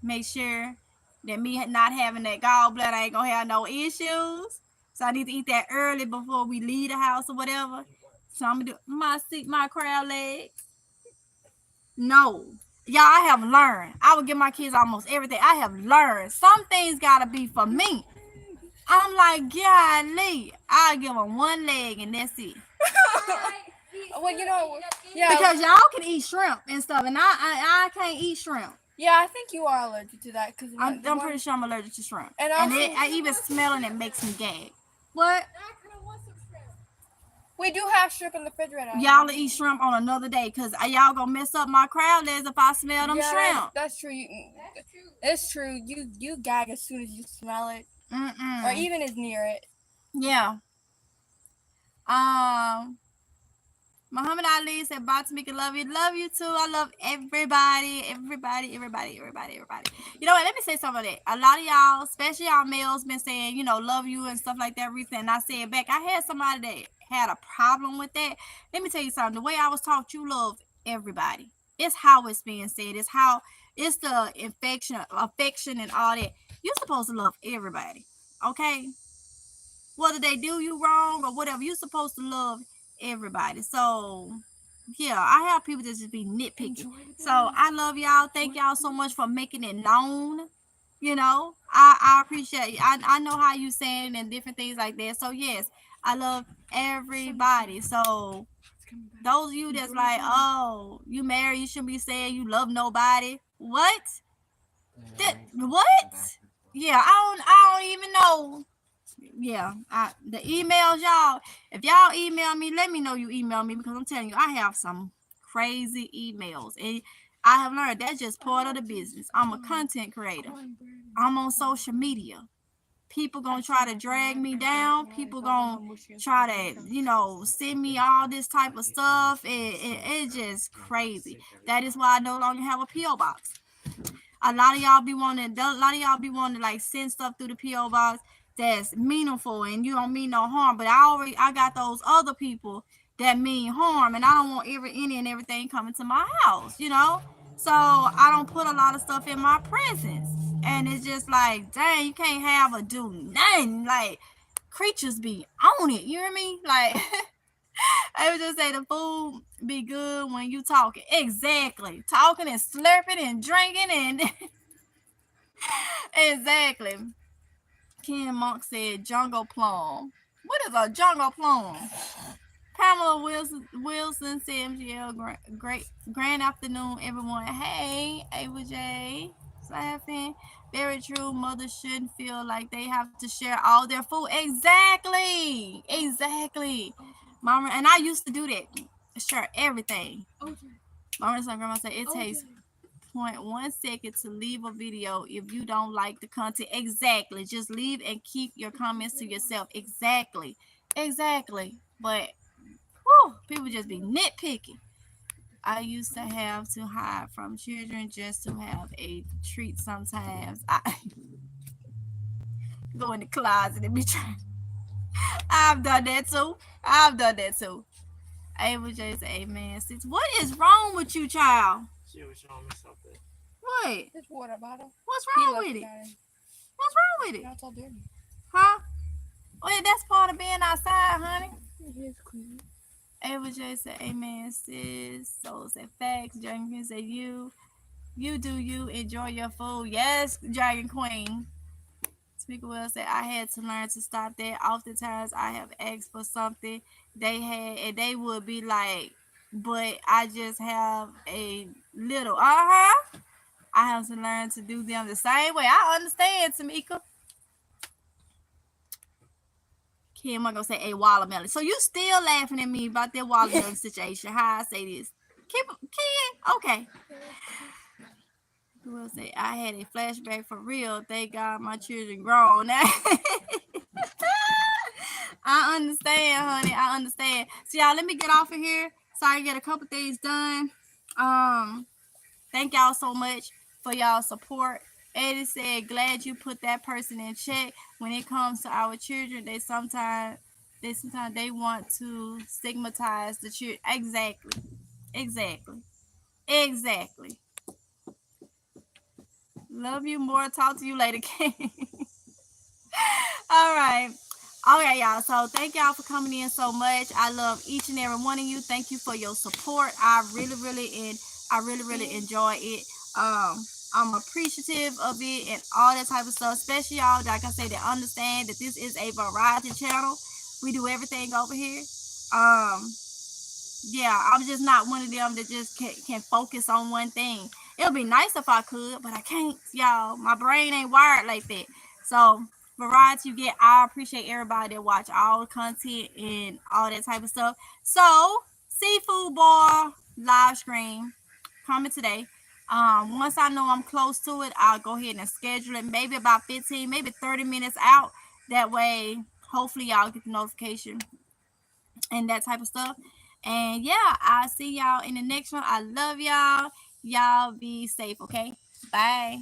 S1: Make sure that me not having that gallbladder ain't going to have no issues. So I need to eat that early before we leave the house or whatever. So I'm going to do my crab legs. No. Y'all, I have learned. I would give my kids almost everything. I have learned. Some things gotta be for me. I'm like, golly, I'll give them one leg and that's it.
S3: Well, you know, yeah.
S1: Because y'all can eat shrimp and stuff, and I can't eat shrimp.
S3: Yeah, I think you are allergic to that. Cause
S1: I'm pretty sure I'm allergic to shrimp.
S3: And
S1: I even smelling it makes me gag. What?
S3: We do have shrimp in the refrigerator.
S1: Y'all eat shrimp on another day, because y'all gonna mess up my crowd legs if I smell them shrimp.
S3: That's true. It's true. You gag as soon as you smell it. Or even as near it.
S1: Yeah. Muhammad Ali said, bye, Tamika, love you. Love you too. I love everybody. You know what? Let me say something about that. A lot of y'all, especially y'all males, been saying, love you and stuff like that recently. And I said back, I had somebody that had a problem with that. Let me tell you something. The way I was taught, you love everybody. It's how it's being said. It's the affection and all that. You're supposed to love everybody. Okay? Whether they do you wrong or whatever, you're supposed to love everybody. So yeah, I have people that just be nitpicking. So I love y'all. Thank y'all so much for making it known. I appreciate you. I know how you saying and different things like that. So yes, I love everybody. So those of you that's like, oh, you married, you shouldn't be saying you love nobody. What? What? Yeah, I don't even know. Yeah, the emails, y'all. If y'all email me, let me know you email me, because I'm telling you, I have some crazy emails, and I have learned that's just part of the business. I'm a content creator. I'm on social media. People gonna try to drag me down. People gonna try to, send me all this type of stuff. It's just crazy. That is why I no longer have a PO box. A lot of y'all be wanting to like send stuff through the PO box that's meaningful and you don't mean no harm. But I got those other people that mean harm, and I don't want any and everything coming to my house. So I don't put a lot of stuff in my presence, and it's just like, dang, you can't have or do nothing. Like, creatures be on it. You hear me? Like. I would just say the food be good when you talking. Exactly. Talking and slurping and drinking and exactly. Ken Monk said jungle plum. What is a jungle plum? Pamela Wilson said, MGL, great grand afternoon, everyone. Hey, Ava J. Laughing. Very true. Mothers shouldn't feel like they have to share all their food. Exactly. Mama, and I used to do that. Share everything. Mama and grandma said it takes 0.1 second to leave a video if you don't like the content. Exactly. Just leave and keep your comments to yourself. Exactly. But people just be nitpicking. I used to have to hide from children just to have a treat sometimes. I go in the closet and be trying. I've done that too. Ava J say, amen. What is wrong with you, child?
S2: She was showing me something.
S1: What?
S3: This water bottle.
S1: What's wrong with it? What's wrong with it?
S3: That's all dirty.
S1: Huh? Well, that's part of being outside, honey.
S3: It is clean.
S1: Ava J said, amen, sis. Soul said, facts. Dragon Queen said, you do you. Enjoy your food. Yes, Dragon Queen. Speaker Will said, I had to learn to stop that. Oftentimes, I have asked for something they had, and they would be like, but I just have a little. I have to learn to do them the same way. I understand, Tamika. Kim, I'm going to say a watermelon. So you still laughing at me about that watermelon situation. How I say this. Kim, okay. Who will say, I had a flashback for real. Thank God my children grown. I understand, honey. I understand. So y'all, let me get off of here so I can get a couple things done. Thank y'all so much for y'all support. Eddie said, glad you put that person in check. When it comes to our children, they sometimes they want to stigmatize the children. Exactly. Love you more. Talk to you later, King. All right. Okay, y'all. So thank y'all for coming in so much. I love each and every one of you. Thank you for your support. I really I really, really enjoy it. I'm appreciative of it and all that type of stuff, especially y'all, like I said, that understand that this is a variety channel. We do everything over here. Um, yeah, I'm just not one of them that just can focus on one thing. It would be nice if I could, but I can't, y'all. My brain ain't wired like that. So, variety you get, I appreciate everybody that watch all the content and all that type of stuff. So, seafood bar live stream coming today. Once I know I'm close to it, I'll go ahead and schedule it. Maybe about 15, maybe 30 minutes out. That way, hopefully, y'all get the notification and that type of stuff. And yeah, I'll see y'all in the next one. I love y'all. Y'all be safe, okay? Bye.